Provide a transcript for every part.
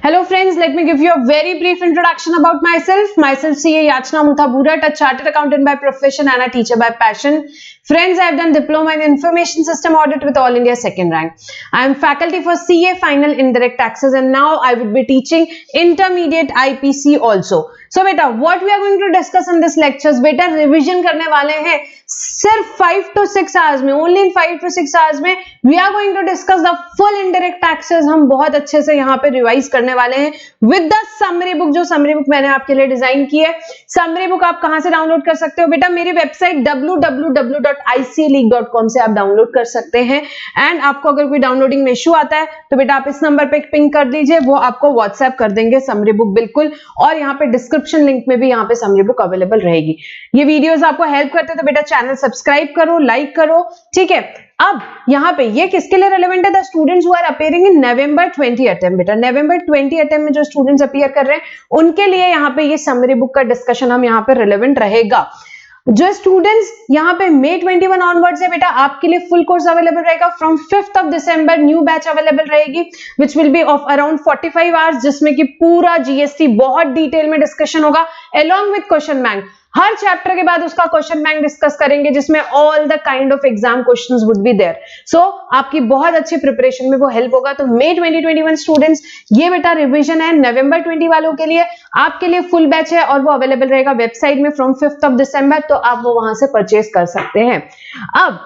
Hello friends, let me give you a very brief introduction about myself. Myself CA Yachna Muthaburat, a chartered accountant by profession and a teacher by passion. Friends, I have done diploma in information system audit with All India second rank. I am faculty for CA final indirect taxes and now I would be teaching intermediate IPC also. So beta, what we are going to discuss in this lectures, beta revision करने वाले हैं सिर्फ 5 to 6 hours में, only in 5 to 6 hours में we are going to discuss the full indirect taxes. हम बहुत अच्छे से यहाँ पे रिवाइज करने वाले हैं with the summary book. जो summary book मैंने आपके लिए डिजाइन की है, summary book आप कहां से डाउनलोड कर सकते हो बेटा? मेरी वेबसाइट www.icleague.com से आप डाउनलोड कर सकते हैं। एंड आपको अगर कोई डाउनलोडिंग में इशू आता है तो बेटा आप इस नंबर पे पिंग कर दीजिए, वो आपको व्हाट्सएप कर देंगे समरी बुक बिल्कुल। और यहाँ पे डिस्क्रिप्शन लिंक में भी यहाँ पे समरी बुक अवेलेबल रहेगी। ये वीडियोस आपको हेल्प करते हैं तो बेटा चैनल सब्सक्राइब करो, लाइक करो, ठीक है। अब यहाँ पे ये किसके लिए रेलेवेंट है? The students who are appearing in November 20 attempt. बेटा नवंबर 20 अटेम्प्ट में जो स्टूडेंट्स अपीयर कर रहे हैं उनके लिए यहाँ पे ये समरी बुक का डिस्कशन हम यहाँ पे रेलेवेंट रहेगा। जो स्टूडेंट्स यहाँ पे May 21 ऑनवर्ड्स है बेटा आपके लिए फुल कोर्स अवेलेबल रहेगा। From 5th of December new batch available रहेगी which will be of around 45 hours, जिसमें कि पूरा जीएसटी बहुत डिटेल में डिस्कशन होगा अलोंग विद क्वेश्चन बैंक। हर चैप्टर के बाद उसका क्वेश्चन बैंक डिस्कस करेंगे जिसमें all the kind of exam questions would be there. So आपकी बहुत अच्छी प्रिपरेशन में वो हेल्प होगा। तो May 2021 स्टूडेंट्स ये बेटा रिवीजन है नवंबर 20 वालों के लिए, आपके लिए फुल बैच है और वो अवेलेबल रहेगा वेबसाइट में फ्रॉम 5th of December, तो आप वो वहां से परचेज कर सकते हैं। अब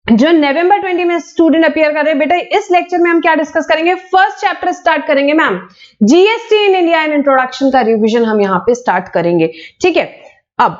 जो नवंबर 20 में स्टूडेंट अपीयर कर रहे हैं बेटा, इस लेक्चर में हम क्या डिस्कस करेंगे? फर्स्ट चैप्टर स्टार्ट करेंगे ma'am, GST in India and introduction का रिवीजन हम यहाँ पे स्टार्ट करेंगे, ठीक है। अब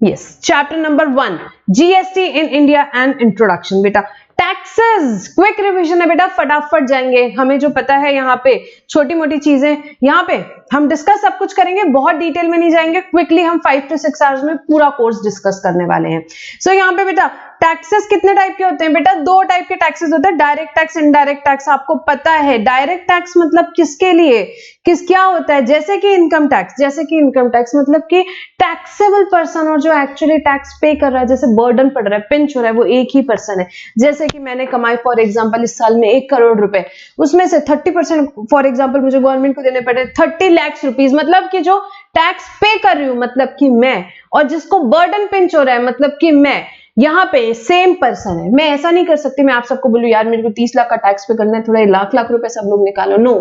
yes, chapter number 1 GST in India and introduction. बेटा टैक्सेस क्विक रिवीजन है बेटा, फटाफट जाएंगे। हमें जो पता है यहाँ पे छोटी मोटी चीजें यहाँ पे हम डिस्कस सब कुछ करेंगे, बहुत डिटेल में नहीं जाएंगे। क्विकली हम 5 to 6 आवर्स में पूरा कोर्स डिस्कस करने वाले हैं। सो यहाँ पे बेटा टैक्सेस कितने टाइप के होते हैं? बेटा 2 टाइप के टैक्सेस होते हैं, डायरेक्ट टैक्स, इनडायरेक्ट टैक्स। आपको पता है डायरेक्ट टैक्स मतलब किसके लिए क्या होता है? जैसे कि इनकम टैक्स मतलब कि टैक्सेबल पर्सन और जो एक्चुअली टैक्स पे कर रहा है, जैसे बर्डन पड़ रहा है, पिंच हो रहा है, वो एक ही पर्सन है। जैसे कि मैंने कमाई फॉर एग्जांपल इस साल में 1 करोड़ रुपए, उसमें से 30% फॉर एग्जांपल मुझे गवर्नमेंट को देने पड़े 30 लाख रुपीस, मतलब कि जो टैक्स पे कर रही हूं मतलब कि मैं, और जिसको बर्डन पिंच हो रहा है मतलब कि मैं, यहाँ पे सेम पर्सन है। मैं ऐसा नहीं कर सकती मैं आप सबको बोलूं यार मेरे को 30 लाख का टैक्स पे करना है, थोड़ा लाख रुपए सब लोग निकालो। No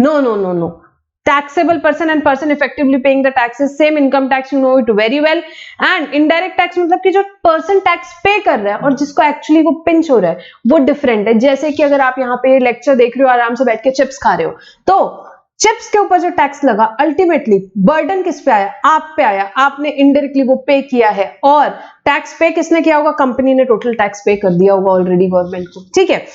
no no no no, taxable person and person effectively paying the taxes, same income tax, you know it very well। and indirect tax मतलब कि जो person tax पे कर रहा है और जिसको actually वो pinch हो रहा है वो different है। जैसे कि अगर आप यहाँ पे लेक्चर देख रहे हो, आराम से बैठ के चिप्स खा रहे हो, तो चिप्स के ऊपर जो टैक्स लगा अल्टीमेटली बर्डन किस पे आया? आप पे आया, आपने इनडायरेक्टली वो पे किया है। और टैक्स पे किसने किया होगा? कंपनी ने टोटल टैक्स पे कर दिया होगा ऑलरेडी गवर्नमेंट को, ठीक है।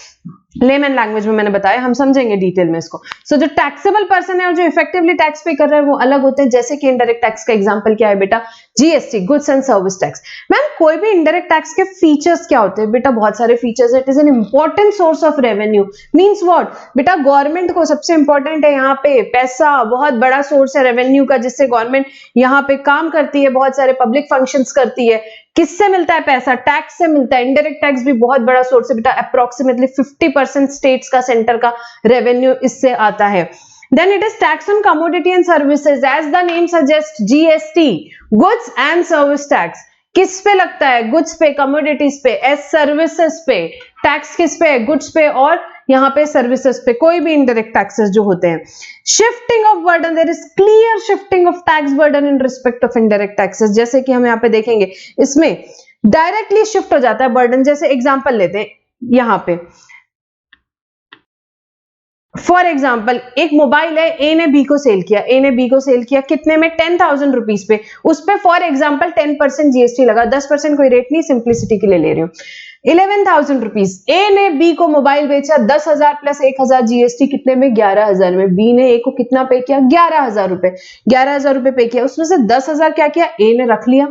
लेमन लैंग्वेज में मैंने बताया, हम समझेंगे डिटेल में इसको। सो जो टैक्सेबल पर्सन है और जो इफेक्टिवली टैक्स पे कर रहा है वो अलग होते हैं। जैसे कि इनडायरेक्ट टैक्स का एग्जांपल क्या है बेटा? GST, goods and service tax. Ma'am कोई भी इनडायरेक्ट टैक्स के फीचर्स क्या होते हैं? बेटा बहुत सारे फीचर्स है। It is an important source of revenue. Means what बेटा? गवर्नमेंट को सबसे इंपॉर्टेंट है यहाँ पे पैसा, बहुत बड़ा सोर्स है रेवेन्यू का, जिससे गवर्नमेंट यहाँ पे काम करती है, बहुत सारे पब्लिक फंक्शंस करती है। किससे मिलता है पैसा? टैक्स से मिलता है। इनडायरेक्ट टैक्स भी बहुत बड़ा सोर्स है बेटा, अप्रोक्सीमेटली 50% स्टेट्स का, सेंटर का रेवेन्यू इससे आता है। Then it is tax on commodity and services, as the name suggests, GST, goods and service tax। किस पे लगता है? गुड्स पे, कमोडिटीज पे, एज सर्विसेज पे। टैक्स किस पे? गुड्स पे और यहाँ पे सर्विसेज पे। कोई भी इनडायरेक्ट टैक्सेस जो होते हैं। Shifting of burden, there is clear shifting of tax burden in respect of indirect taxes. जैसे कि हम यहाँ पे देखेंगे इसमें डायरेक्टली शिफ्ट हो जाता है बर्डन। जैसे एग्जांपल लेते हैं यहाँ पे, फॉर एग्जाम्पल एक मोबाइल है, ए ने बी को सेल किया, कितने में? 10,000 रुपीज पे। उस पे फॉर एग्जाम्पल 10% जीएसटी लगा, 10% कोई रेट नहीं, सिंप्लिसिटी के लिए ले रही हूं। 11,000 रुपीज ए ने बी को मोबाइल बेचा, 10,000 प्लस 1,000 जीएसटी, कितने में? 11,000 में। बी ने ए को कितना पे किया? 11,000 रुपए। 11,000 रुपए पे किया, उसमें से 10,000 क्या किया? ए ने रख लिया,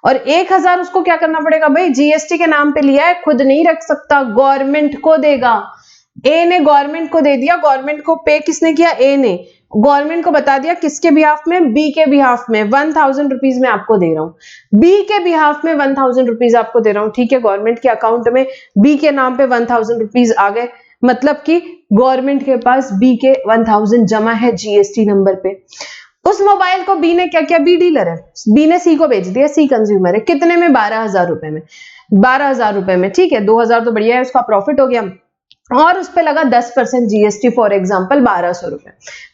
और 1,000 उसको क्या करना पड़ेगा भाई? जीएसटी के नाम पे लिया है, खुद नहीं रख सकता, गवर्नमेंट को देगा। ए ने गवर्नमेंट को दे दिया, गवर्नमेंट को पे किसने किया? ए ने। गवर्नमेंट को बता दिया किसके बिहाफ में? बी के बिहाफ में। 1,000 रुपीज मैं आपको दे रहा हूं, बी के बिहाफ में 1,000 रुपीज आपको दे रहा हूं, ठीक है। गवर्नमेंट के अकाउंट में बी के नाम पे 1,000 रुपीज आ गए, मतलब कि गवर्नमेंट के पास बी के 1000 जमा है जीएसटी नंबर पे। उस मोबाइल को बी ने क्या किया, बी डीलर है, बी ने सी को बेच दिया, सी कंज्यूमर है, कितने में, 12,000 रुपए में, 12,000 रुपए में, ठीक है, 2,000 तो बढ़िया है, उसका प्रॉफिट हो गया, और उस पे लगा 10% जीएसटी, फॉर एग्जांपल 1200 रुपए।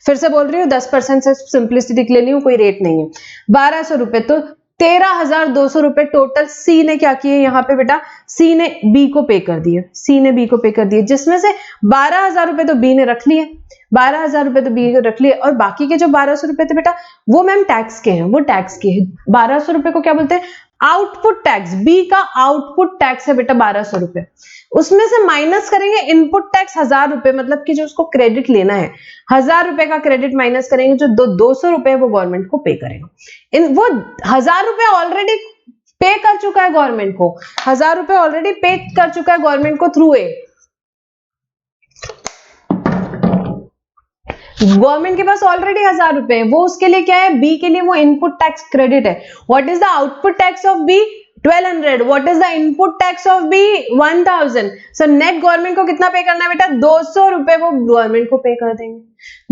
फिर से बोल रही हूँ 10% से सिंप्लिसिटी के लिए नहीं हूँ, कोई रेट नहीं है, 1200 रुपए, तो 13,200 रुपए टोटल सी ने क्या किए यहाँ पे बेटा, सी ने बी को पे कर दिए, सी ने बी को पे कर दिए, जिसमें से 12,000 रुपए तो बी ने रख लिए, 12,000 रुपए तो बी ने रख लिए, और बाकी के जो 1200 रुपए थे बेटा वो मैम टैक्स के हैं, वो टैक्स के हैं। 1200 रुपए को क्या बोलते हैं, आउटपुट टैक्स, बी का आउटपुट टैक्स है बेटा 1200 रुपए, उसमें से माइनस करेंगे इनपुट टैक्स 1000 रुपए, मतलब कि जो उसको क्रेडिट लेना है 1000 रुपए का क्रेडिट माइनस करेंगे, जो 200 रुपए वो गवर्नमेंट को पे करेगा। वो 1000 रुपए ऑलरेडी पे कर चुका है गवर्नमेंट को, 1000 रुपए ऑलरेडी पे कर चुका है गवर्नमेंट को थ्रू ए, गवर्नमेंट के पास ऑलरेडी 1000 रुपए है, वो उसके लिए क्या है, बी के लिए वो इनपुट टैक्स क्रेडिट है। What is the output tax of B, 1200, what is the input tax of B, 1000, so net government को कितना पे करना है बेटा, 200 रुपए वो गवर्नमेंट को पे कर देंगे,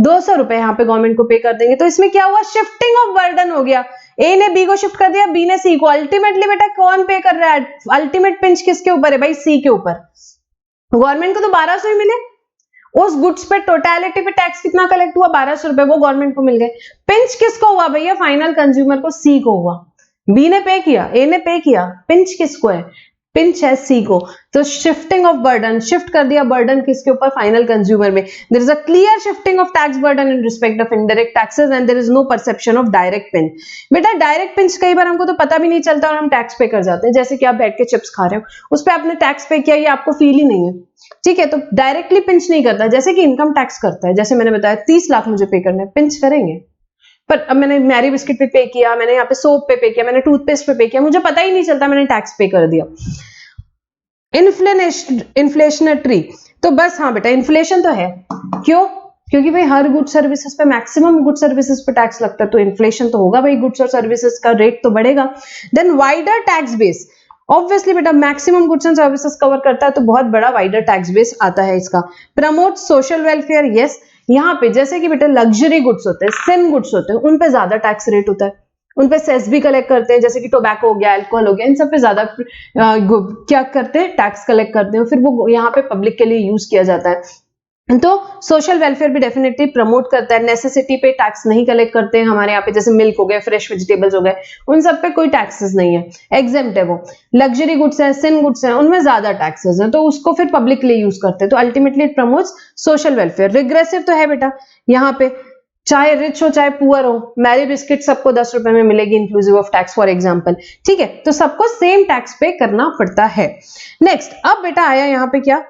200 रुपए यहाँ पे गवर्नमेंट को पे कर देंगे। तो इसमें क्या हुआ, शिफ्टिंग ऑफ बर्डन हो गया, ए ने बी को शिफ्ट कर दिया, बी ने सी को, अल्टीमेटली बेटा कौन पे कर रहा है, अल्टीमेट पिंच किसके ऊपर है भाई, सी के ऊपर, गवर्नमेंट को तो 1200 ही मिले, उस गुड्स पे टोटलिटी पे टैक्स कितना कलेक्ट हुआ, 1200 रुपए, वो गवर्नमेंट को मिल गए। पिंच किसको हुआ भैया, फाइनल कंज्यूमर को, सी को हुआ, बी ने पे किया, ए ने पे किया, पिंच किसको है, पिंच है सी को। तो शिफ्टिंग ऑफ बर्डन, शिफ्ट कर दिया बर्डन किसके ऊपर, फाइनल कंज्यूमर में। There is a clear shifting of tax burden in respect of indirect taxes and there is no perception of direct pinch. बेटा डायरेक्ट पिंच कई बार हमको तो पता भी नहीं चलता और हम टैक्स पे कर जाते हैं, जैसे कि आप बैठ के चिप्स खा रहे हो, उस पर आपने टैक्स पे किया, ये आपको फील ही नहीं है, ठीक है, तो डायरेक्टली पिंच नहीं करता, जैसे कि इनकम टैक्स करता है, जैसे मैंने बताया 30 लाख मुझे पे करना है, पिंच करेंगे, पर अब मैंने मैरी बिस्किट पे किया, मैंने यहाँ पे सोप पे किया, मैंने टूथपेस्ट पे किया, मुझे पता ही नहीं चलता मैंने टैक्स पे कर दिया। इन्फ्लेशनरी, तो बस हाँ बेटा इन्फ्लेशन तो है, क्यों, क्योंकि भाई हर गुड सर्विसेज पे, मैक्सिमम गुड सर्विसेज पे टैक्स लगता है, तो इन्फ्लेशन तो होगा भाई, गुड्स और सर्विसेज का रेट तो बढ़ेगा। Then wider tax base, obviously बेटा maximum goods and services cover करता है, तो बहुत बड़ा वाइडर टैक्स बेस आता है इसका। प्रमोट सोशल वेलफेयर, यस, यहाँ पे जैसे कि बेटा लग्जरी गुड्स होते हैं, सिन गुड्स होते हैं, उन पे ज्यादा टैक्स रेट होता है, उन पे सेस भी कलेक्ट करते हैं, जैसे कि टोबैको हो गया, अल्कोहल हो गया, इन सब पे ज्यादा क्या करते हैं, टैक्स कलेक्ट करते हैं, फिर वो यहाँ पे पब्लिक के लिए यूज किया जाता है। तो सोशल वेलफेयर भी डेफिनेटली प्रमोट करता है, नेसेसिटी पे टैक्स नहीं कलेक्ट करते हैं हमारे यहाँ पे, जैसे मिल्क हो गए, फ्रेश वेजिटेबल्स हो गए, उन सब पे कोई टैक्सेस नहीं है, एग्जेम्प्ट है वो। लग्जरी गुड्स है, सिन गुड्स है, उनमें ज्यादा टैक्सेस है, तो उसको फिर पब्लिक के लिए यूज करते हैं, तो ultimately it promotes social welfare. Regressive तो है बेटा यहाँ पे, चाहे रिच हो चाहे पुअर हो, मैरी बिस्किट सबको 10 रुपए में मिलेगी inclusive of tax for example, ठीक है, तो सबको सेम टैक्स पे करना पड़ता है। नेक्स्ट, अब बेटा आया यहाँ पे क्या,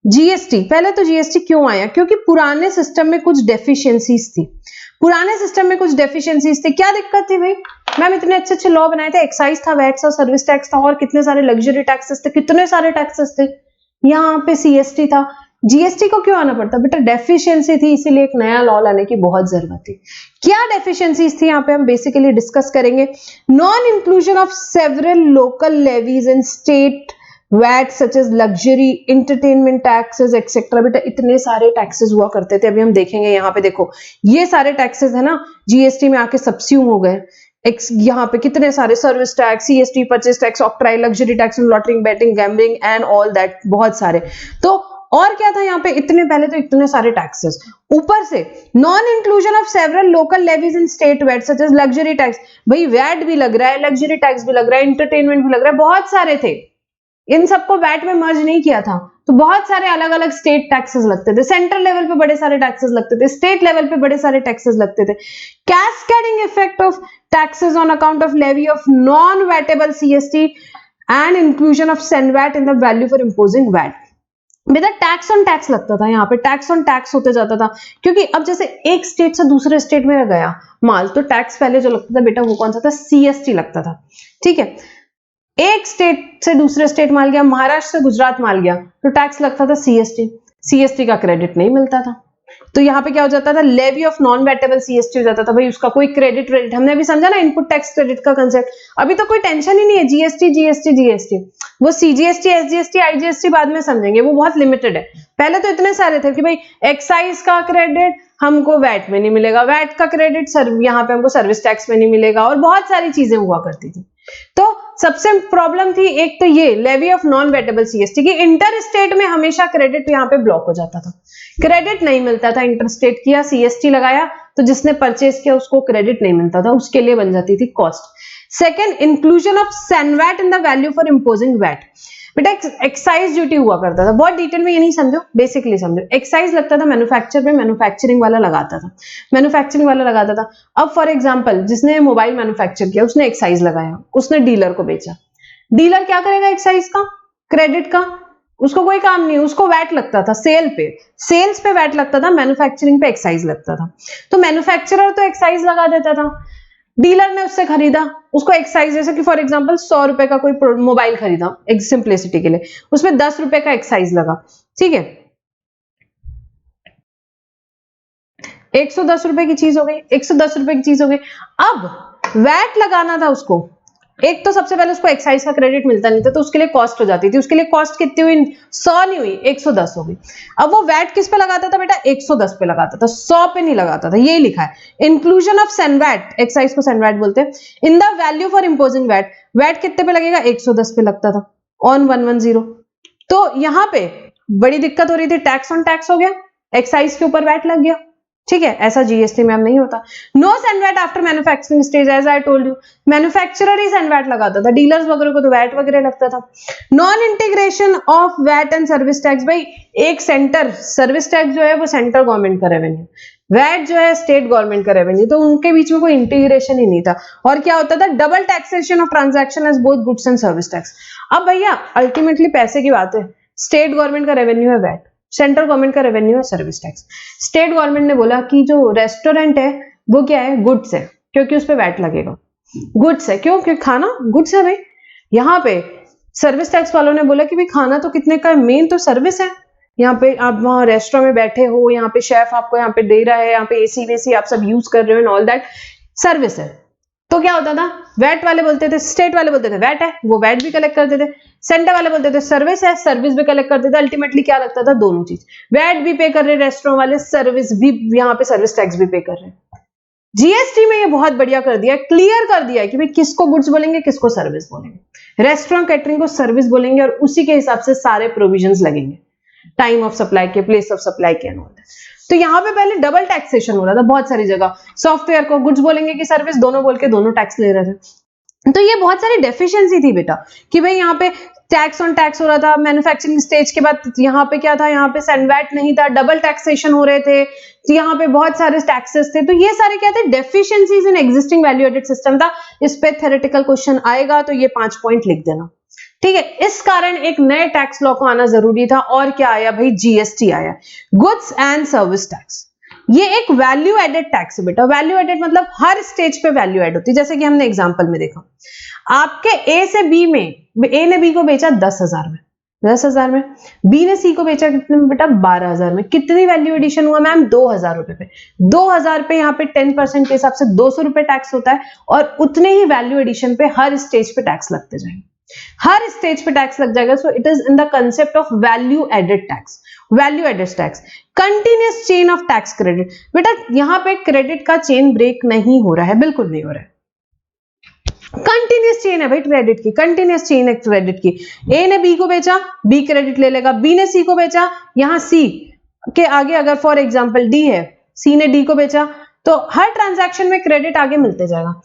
जीएसटी। पहले तो जीएसटी क्यों आया, क्योंकि पुराने सिस्टम में कुछ डेफिशिएंसीज थी, पुराने सिस्टम में कुछ डेफिशिएंसीज थी। क्या दिक्कत थी भाई, मैम इतने अच्छे अच्छे लॉ बनाए थे, एक्साइज था, वैट था, सर्विस टैक्स था, और कितने सारे लग्जरी टैक्सेस थे, कितने सारे टैक्सेस थे, यहाँ पे सीएसटी था, जीएसटी को क्यों आना पड़ता, बेटा डेफिशिएंसी थी, इसीलिए एक नया लॉ लाने की बहुत जरूरत थी। क्या डेफिशिएंसीज थी यहाँ पे हम बेसिकली डिस्कस करेंगे। Non inclusion of several local levies in state VAT such as luxury entertainment taxes etcetera. बेटा इतने सारे टैक्सेस हुआ करते थे, अभी हम देखेंगे यहाँ पे, देखो ये सारे टैक्सेस है ना जीएसटी में आके सबस्यूम हो गए, यहाँ पे कितने सारे service tax, CST, purchase tax, octroi, luxury tax, lautering, batting, gambling and all that, बहुत सारे। तो और क्या था यहाँ पे, इतने पहले तो इतने सारे टैक्सेस, ऊपर से non inclusion of several local levies in state VAT such as luxury tax, भाई वैट भी लग रहा है, लग्जरी टैक्स भी लग रहा है, एंटरटेनमेंट भी लग रहा है, बहुत सारे थे, इन सबको वैट में मर्ज नहीं किया था, तो बहुत सारे अलग अलग स्टेट टैक्सेस लगते थे, सेंट्रल लेवल पे बड़े सारे टैक्सेस लगते थे, स्टेट लेवल पे बड़े सारे टैक्सेस लगते थे। Cascading effect of taxes on account of levy of non vatable CST and inclusion of CENVAT in the value for imposing VAT. बेटा टैक्स ऑन टैक्स लगता था, यहाँ पे टैक्स ऑन टैक्स होते जाता था, क्योंकि अब जैसे एक स्टेट से दूसरे स्टेट में गया माल, तो टैक्स पहले जो लगता था बेटा वो कौन सा था, सीएसटी लगता था, ठीक है। एक स्टेट से दूसरे स्टेट माल गया, महाराष्ट्र से गुजरात माल गया, तो टैक्स लगता था सीएसटी, सीएसटी का क्रेडिट नहीं मिलता था। तो यहाँ पे क्या हो जाता था, levy of non vatable CST हो जाता था। भाई उसका कोई क्रेडिट क्रेडिट, हमने अभी समझा ना इनपुट टैक्स क्रेडिट का कंसेप्ट। अभी तो कोई टेंशन ही नहीं है, जीएसटी जीएसटी जीएसटी, वो सीजीएसटी एसजीएसटी आईजीएसटी बाद में समझेंगे, वो बहुत लिमिटेड है। पहले तो इतने सारे थे कि भाई एक्साइज का क्रेडिट हमको वैट में नहीं मिलेगा, वैट का क्रेडिट यहाँ पे हमको सर्विस टैक्स में नहीं मिलेगा, और बहुत सारी चीजें हुआ करती थी। तो सबसे प्रॉब्लम थी एक तो ये levy of non vatable CST की, इंटर स्टेट में हमेशा क्रेडिट यहाँ पे ब्लॉक हो जाता था, क्रेडिट नहीं मिलता था। इंटर स्टेट किया, सीएसटी लगाया, तो जिसने परचेज किया उसको क्रेडिट नहीं मिलता था, उसके लिए बन जाती थी cost. Second, inclusion of CENVAT in the value for imposing VAT. बेटा एक्साइज ड्यूटी हुआ करता था, बहुत डिटेल में ये नहीं समझो, बेसिकली समझो। एक्साइज लगता था मैन्युफैक्चर में, मैन्युफैक्चरिंग वाला लगाता था, मैन्युफैक्चरिंग वाला लगाता था। अब फॉर एग्जांपल जिसने मोबाइल मैन्युफैक्चर किया उसने एक्साइज लगाया, उसने डीलर को बेचा, डीलर क्या करेगा एक्साइज का, क्रेडिट का, उसको कोई काम नहीं है, उसको वैट लगता था सेल पे, सेल्स पे वैट लगता था, मैन्युफैक्चरिंग पे एक्साइज लगता था। तो मैन्युफैक्चरर तो एक्साइज लगा देता था, डीलर ने उससे खरीदा, उसको एक्साइज, जैसे कि फॉर एग्जांपल 100 रुपए का कोई मोबाइल खरीदा, एक सिंप्लिसिटी के लिए, उसमें 10 रुपए का एक्साइज लगा, ठीक है, 110 रुपए की चीज हो गई, 110 रुपए की चीज हो गई। अब वैट लगाना था उसको, एक तो सबसे पहले उसको एक्साइज का क्रेडिट मिलता नहीं था, तो उसके लिए कॉस्ट हो जाती थी, उसके लिए कॉस्ट कितनी हुई, 100 नहीं हुई, 110 हो गई। अब वो वैट किस पे लगाता था बेटा, 110 पे लगाता था, 100 पे नहीं लगाता था, यही लिखा है, इंक्लूजन ऑफ सैनवैट, एक्साइज को सैनवैट बोलते हैं, in the value for imposing VAT, VAT कितने पे लगेगा, 110 पे लगता था ऑन 110। तो यहां पे बड़ी दिक्कत हो रही थी, टैक्स ऑन टैक्स हो गया, एक्साइज के ऊपर वैट लग गया, ठीक है, ऐसा जीएसटी में अब नहीं होता। No CENVAT after manufacturing stage, as I told you, manufacturer ही सैनवैट लगाता था, डीलर्स वगैरह को तो वैट वगैरह लगता था। Non integration of VAT and service tax, भाई एक सेंटर सर्विस टैक्स जो है वो सेंट्रल गवर्नमेंट का रेवेन्यू, वैट जो है स्टेट गवर्नमेंट का रेवेन्यू, तो उनके बीच में कोई इंटीग्रेशन ही नहीं था। और क्या होता था, double taxation of transaction as both goods and service tax. अब भैया अल्टीमेटली पैसे की बात है, स्टेट गवर्नमेंट का रेवेन्यू है वैट, सेंट्रल गवर्नमेंट का रेवेन्यू है सर्विस टैक्स। स्टेट गवर्नमेंट ने बोला कि जो रेस्टोरेंट है वो क्या है, गुड्स है, क्योंकि उस पे वैट लगेगा, गुड्स है, क्यों, क्योंकि खाना गुड्स है भाई। यहाँ पे सर्विस टैक्स वालों ने बोला कि भाई खाना तो कितने का, मेन तो सर्विस है, यहाँ पे आप वहां रेस्टोरेंट में बैठे हो, यहाँ पे शेफ आपको यहाँ पे दे रहा है, यहाँ पे एसी वेसी आप सब यूज कर रहे हो एंड ऑल दैट, सर्विस है। तो क्या होता था, वैट वाले बोलते थे, स्टेट वाले बोलते थे वैट है, वो वैट भी कलेक्ट करते थे, सेंटर वाले बोलते थे सर्विस है, सर्विस भी कलेक्ट करते थे। अल्टीमेटली क्या लगता था, दोनों चीज, वैट भी पे कर रहे रेस्टोरेंट वाले, सर्विस भी, यहाँ पे सर्विस टैक्स भी पे कर रहे हैं। जीएसटी में ये बहुत बढ़िया कर दिया, क्लियर कर दिया कि भाई किसको गुड्स बोलेंगे, किसको सर्विस बोलेंगे, रेस्टोरेंट कैटरिंग को सर्विस बोलेंगे, और उसी के हिसाब से सारे प्रोविजंस लगेंगे, टाइम ऑफ सप्लाई के, प्लेस ऑफ सप्लाई के एंड ऑल दैट। तो यहाँ पे पहले डबल टैक्सेशन हो रहा था बहुत सारी जगह, सॉफ्टवेयर को गुड्स बोलेंगे कि सर्विस, दोनों बोल के दोनों टैक्स ले रहे थे। तो ये बहुत सारी डेफिशिएंसी थी बेटा, कि भाई यहाँ पे टैक्स ऑन टैक्स हो रहा था, मैन्युफैक्चरिंग स्टेज के बाद यहाँ पे क्या था, यहाँ पे सैनवैट नहीं था, डबल टैक्सेशन हो रहे थे, तो यहाँ पे बहुत सारे टैक्सेस थे। तो ये सारे क्या थे, deficiencies in existing value added system था। इस पे थ्योरेटिकल क्वेश्चन आएगा तो ये 5 पॉइंट लिख देना, ठीक है। इस कारण एक नए टैक्स लॉ को आना जरूरी था, और क्या आया भाई, जीएसटी आया, गुड्स एंड सर्विस टैक्स। ये एक वैल्यू एडेड टैक्स है बेटा, वैल्यू एडेड मतलब हर स्टेज पे वैल्यू एड होती है। जैसे कि हमने एग्जांपल में देखा, आपके ए से बी में, ए ने बी को बेचा 10,000 में, 10,000 में, बी ने सी को बेचा कितने में बेटा, 12,000 में। कितनी वैल्यू एडिशन हुआ मैम, 2,000 रुपए पे, 2,000 पे यहाँ पे 10% के हिसाब से 200 रुपए टैक्स होता है, और उतने ही वैल्यू एडिशन पे हर स्टेज पे टैक्स लगते जाएंगे, हर स्टेज पे टैक्स लग जाएगा। So it is in the concept of value added tax, value added tax. Continuous chain of tax credit, बेटा यहाँ पे क्रेडिट का चेन ब्रेक नहीं हो रहा है, बिल्कुल नहीं हो रहा है, कंटिन्यूअस चेन है भाई क्रेडिट की, कंटिन्यूअस चेन है क्रेडिट की। ए ने बी को बेचा, बी क्रेडिट ले लेगा, बी ने सी को बेचा, यहां सी के आगे अगर फॉर एग्जांपल डी है, सी ने डी को बेचा, तो हर ट्रांजैक्शन में क्रेडिट आगे मिलते जाएगा,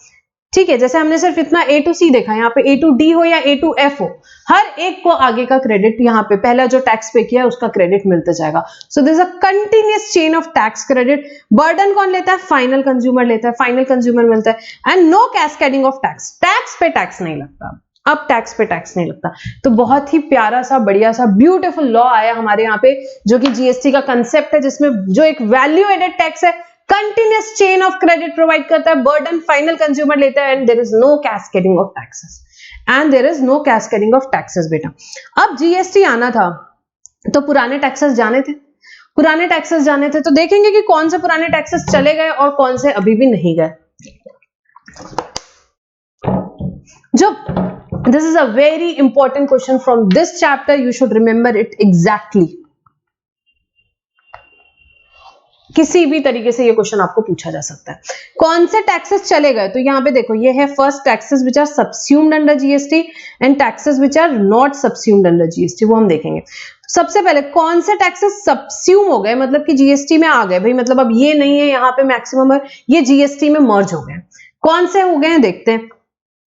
ठीक है। जैसे हमने सिर्फ इतना ए टू सी देखा, यहाँ पे ए टू डी हो या ए टू एफ हो, हर एक को आगे का क्रेडिट, यहाँ पे पहला जो टैक्स पे किया है उसका क्रेडिट मिलते जाएगा। So this a continuous chain of tax credit. Burden कौन लेता है, फाइनल कंज्यूमर लेता है, फाइनल कंज्यूमर मिलता है। And no cascading of tax, tax पे टैक्स नहीं लगता, अब टैक्स पे टैक्स नहीं लगता। तो बहुत ही प्यारा सा, बढ़िया सा, ब्यूटीफुल लॉ आया हमारे यहाँ पे, जो कि जीएसटी का कंसेप्ट है, जिसमें जो एक वैल्यू एडेड टैक्स है, continuous chain of credit provide करता है, बर्डन फाइनल कंज्यूमर लेता है, and there is no cascading of taxes, and there is no cascading of taxes बेटा। अब जीएसटी आना था तो पुराने टैक्सेस जाने थे, पुराने टैक्सेस जाने थे, तो देखेंगे कि कौन से पुराने टैक्सेस चले गए और कौन से अभी भी नहीं गए। जो this is a very important question from this chapter, you should remember it exactly. किसी भी तरीके से ये क्वेश्चन आपको पूछा जा सकता है। कौन से टैक्सेस चले गए, तो यहां पे देखो ये है first taxes which are subsumed under GST and taxes which are not subsumed under GST, वो हम देखेंगे। सबसे पहले कौन से टैक्सेस सबस्यूम हो गए, मतलब कि जीएसटी में आ गए भाई, मतलब अब ये नहीं है यहाँ पे मैक्सिमम, ये जीएसटी में मर्ज हो गए। कौन से हो गए हैं देखते हैं।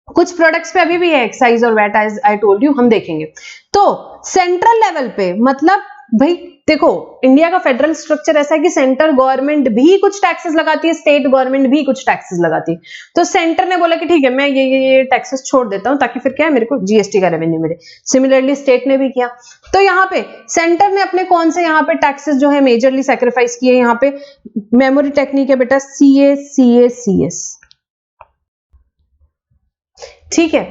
कुछ प्रोडक्ट्स पे अभी भी है एक्साइज और VAT, as I told you, हम देखेंगे। तो सेंट्रल लेवल पे, मतलब भाई देखो इंडिया का फेडरल स्ट्रक्चर ऐसा है कि सेंट्रल गवर्नमेंट भी कुछ टैक्सेस लगाती है, स्टेट गवर्नमेंट भी कुछ टैक्सेस लगाती है। तो सेंटर ने बोला कि ठीक है मैं ये टैक्सेस छोड़ देता हूं, ताकि फिर क्या है मेरे को जीएसटी का रेवेन्यू मिले। सिमिलरली स्टेट ने भी किया। तो यहाँ पे सेंटर ने अपने कौन से यहाँ पे टैक्सेस जो है मेजरली सैक्रिफाइस किए। यहाँ पे मेमोरी टेक्निक है बेटा, सीए सीए सीएस, ठीक है।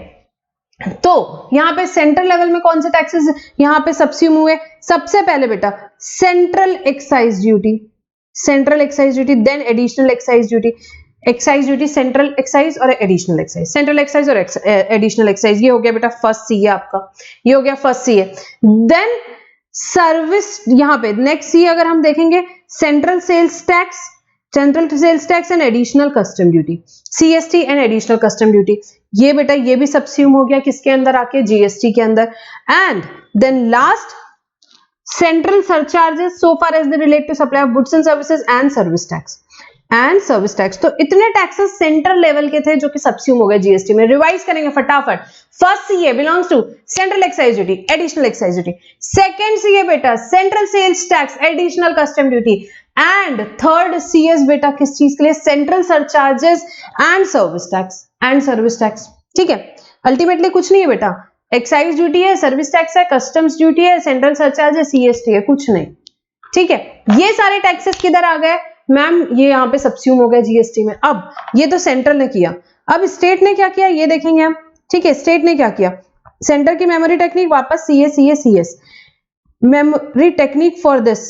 तो यहां पे सेंट्रल लेवल में कौन से टैक्सेस यहां पे सबस्यूम हुए। सबसे पहले बेटा central excise duty, central excise duty, then additional excise duty. Excise duty, central excise और एडिशनल एक्साइज, सेंट्रल एक्साइज और एडिशनल एक्साइज, ये हो गया बेटा फर्स्ट सी है आपका, ये हो गया फर्स्ट सी है। देन सर्विस, यहां पे नेक्स्ट सी अगर हम देखेंगे central sales tax, central sales tax and additional custom duty, CST and additional custom duty. ये बेटा ये भी सबस्यूम हो गया किसके अंदर आके, जीएसटी के अंदर। And then last central surcharges so far as they relate to supply of goods and services and service tax, and service tax. तो इतने टैक्सेस सेंट्रल लेवल के थे जो कि सबस्यूम हो गए जीएसटी में। रिवाइज करेंगे फटाफट। First CA belongs to central excise duty, additional excise duty. Second CA बेटा central sales tax, additional custom duty. And third CS बेटा किस चीज के लिए, central surcharges and service tax, and service tax, ठीक है। अल्टीमेटली कुछ नहीं है बेटा, एक्साइज ड्यूटी है, सर्विस टैक्स है, कस्टम्स ड्यूटी है, सेंट्रल सरचार्ज है, सीएसटी है, कुछ नहीं, ठीक है। ये सारे टैक्सेस किधर आ गए मैम, ये यहाँ पे सबस्यूम हो गए जीएसटी में। अब ये तो सेंट्रल ने किया, अब स्टेट ने क्या किया ये देखेंगे हम, ठीक है। स्टेट ने क्या किया, सेंटर की मेमोरी टेक्निक वापस CA CA CS, memory technique for this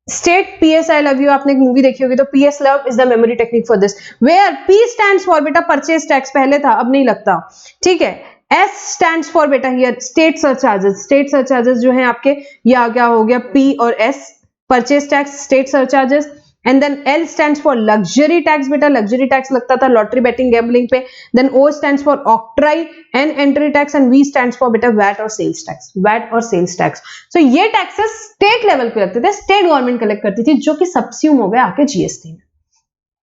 state, PS I love you, आपने एक मूवी देखी होगी तो PS love is the memory technique for this, where P stands for बेटा परचेज टैक्स, पहले था अब नहीं लगता, ठीक है। एस स्टैंड्स फॉर बेटा here state surcharges, state surcharges जो है आपके, ये आ गया हो गया पी और S, purchase tax, state surcharges. And then L stands for luxury tax, बेटा लग्जरी टैक्स लगता था लॉटरी बेटिंग गैम्बलिंग पे। Then O stands for octroi and entry tax, and V stands for बेटा वैट और sales tax, VAT और sales tax. So ये taxes state level पे लगते थे, स्टेट गवर्नमेंट कलेक्ट करती थी, जो कि सबस्यूम हो गए आके जीएसटी में,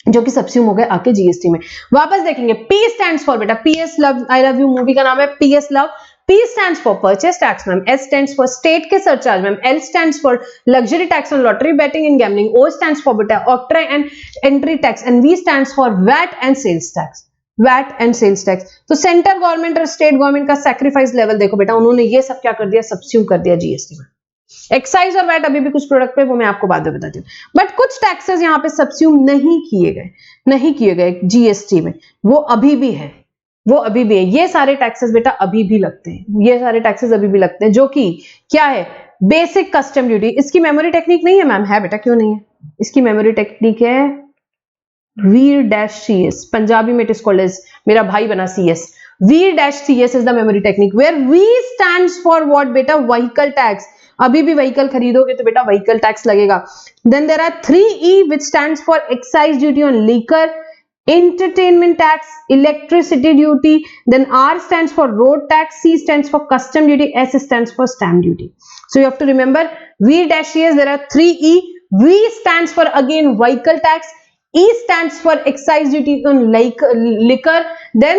जो कि सबस्यूम हो गए आके जीएसटी में। वापस देखेंगे, पी स्टैंड्स फॉर बेटा PS love, I love you movie का नाम है PS love. P stands for purchase tax ma'am, S stands for state के surcharge ma'am, L stands for luxury tax on lottery betting and gambling, O stands for बेटा octroi and entry tax, and V stands for VAT and sales tax, VAT and sales tax। तो central government और state government का sacrifice level देखो बेटा, उन्होंने ये सब क्या कर दिया, सबस्यूम कर दिया जीएसटी में। एक्साइज और वैट अभी भी कुछ प्रोडक्ट पे, वो मैं आपको बाद में बताती हूँ, बट कुछ टैक्सेस यहाँ पे सबस्यूम नहीं किए गए जीएसटी में, वो अभी भी है, वो अभी भी है। ये सारे टैक्सेस बेटा अभी भी लगते हैं, ये सारे टैक्सेस अभी भी लगते हैं, जो कि क्या है, बेसिक कस्टम ड्यूटी। इसकी मेमोरी टेक्निक नहीं है मैम, है बेटा क्यों नहीं है, इसकी मेमोरी टेक्निक है वीर डैश सीएस, पंजाबी में इट इज कॉल्ड एज, मेरा भाई बना CS, Veer dash CS is the memory technique, where V stands for what बेटा, व्हीकल टैक्स। अभी भी व्हीकल खरीदोगे तो बेटा व्हीकल टैक्स लगेगा। Then there are 3E which stands for excise duty on liquor, entertainment tax, electricity duty. Then R stands for road tax, C stands for custom duty, S stands for stamp duty. So you have to remember V dash CS, there are 3E. V stands for again vehicle tax, E stands for excise duty on liquor, then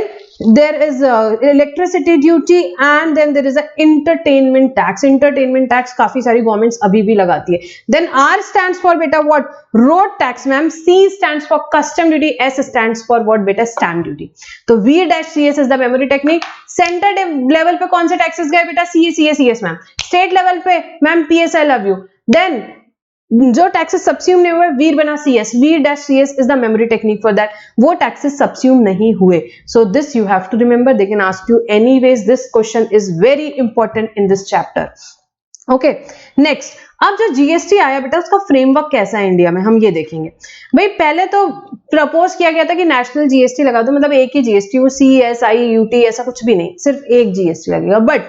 there is electricity duty, and then there is a entertainment tax. Entertainment tax काफी सारी governments अभी भी लगाती है। Then R stands for बेटा what, road tax ma'am, C stands for custom duty, S stands for what बेटा, stamp duty। तो V-CS is the memory technique। Centre level पे कौन से टैक्सेस गए बेटा, CS मैम। स्टेट लेवल पे ma'am PS I love you। Then जो taxes subsume नहीं हुए, वीर बना CS, Veer dash CS is the memory technique for that, वो टैक्सेस सबस्यूम नहीं हुए। So this you have to remember, they can ask you anyways, this question is very important in this chapter. Okay next, अब जो GST आया बेटा उसका framework कैसा है इंडिया में, हम ये देखेंगे। भाई पहले तो प्रपोज किया गया था कि नेशनल जीएसटी लगा दो, मतलब एक ही जीएसटी, वो सीएसआई यूटी ऐसा कुछ भी नहीं, सिर्फ एक जीएसटी लगेगा। बट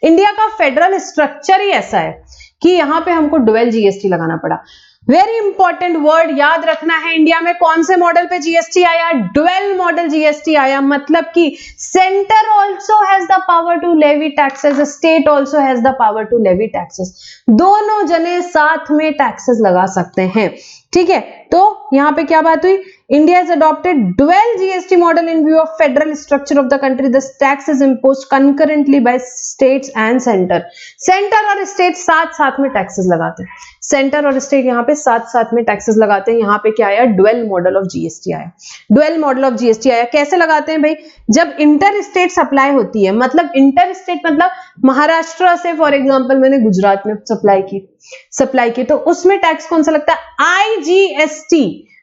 इंडिया का फेडरल स्ट्रक्चर ही ऐसा है कि यहां पे हमको डुअल जीएसटी लगाना पड़ा। वेरी इंपॉर्टेंट वर्ड याद रखना है, इंडिया में कौन से मॉडल पे जीएसटी आया, डुअल मॉडल जीएसटी आया। मतलब कि centre also has the power to levy taxes, state also has the power to levy taxes, दोनों जने साथ में टैक्सेस लगा सकते हैं। ठीक है, तो यहां पे क्या बात हुई, India has adopted dual GST model in view of federal structure of the country. The tax is imposed concurrently by states and center. Centre और स्टेट साथ साथ में टैक्सेस लगाते हैं, सेंटर और स्टेट यहाँ पे साथ साथ में टैक्सेस लगाते हैं। यहाँ पे क्या आया, डुअल मॉडल ऑफ जीएसटी आया। डुअल मॉडल ऑफ जीएसटी आया, कैसे लगाते हैं भाई, जब इंटर स्टेट सप्लाई होती है, मतलब इंटर स्टेट मतलब महाराष्ट्र से फॉर एग्जांपल मैंने गुजरात में सप्लाई की तो उसमें टैक्स कौन सा लगता है,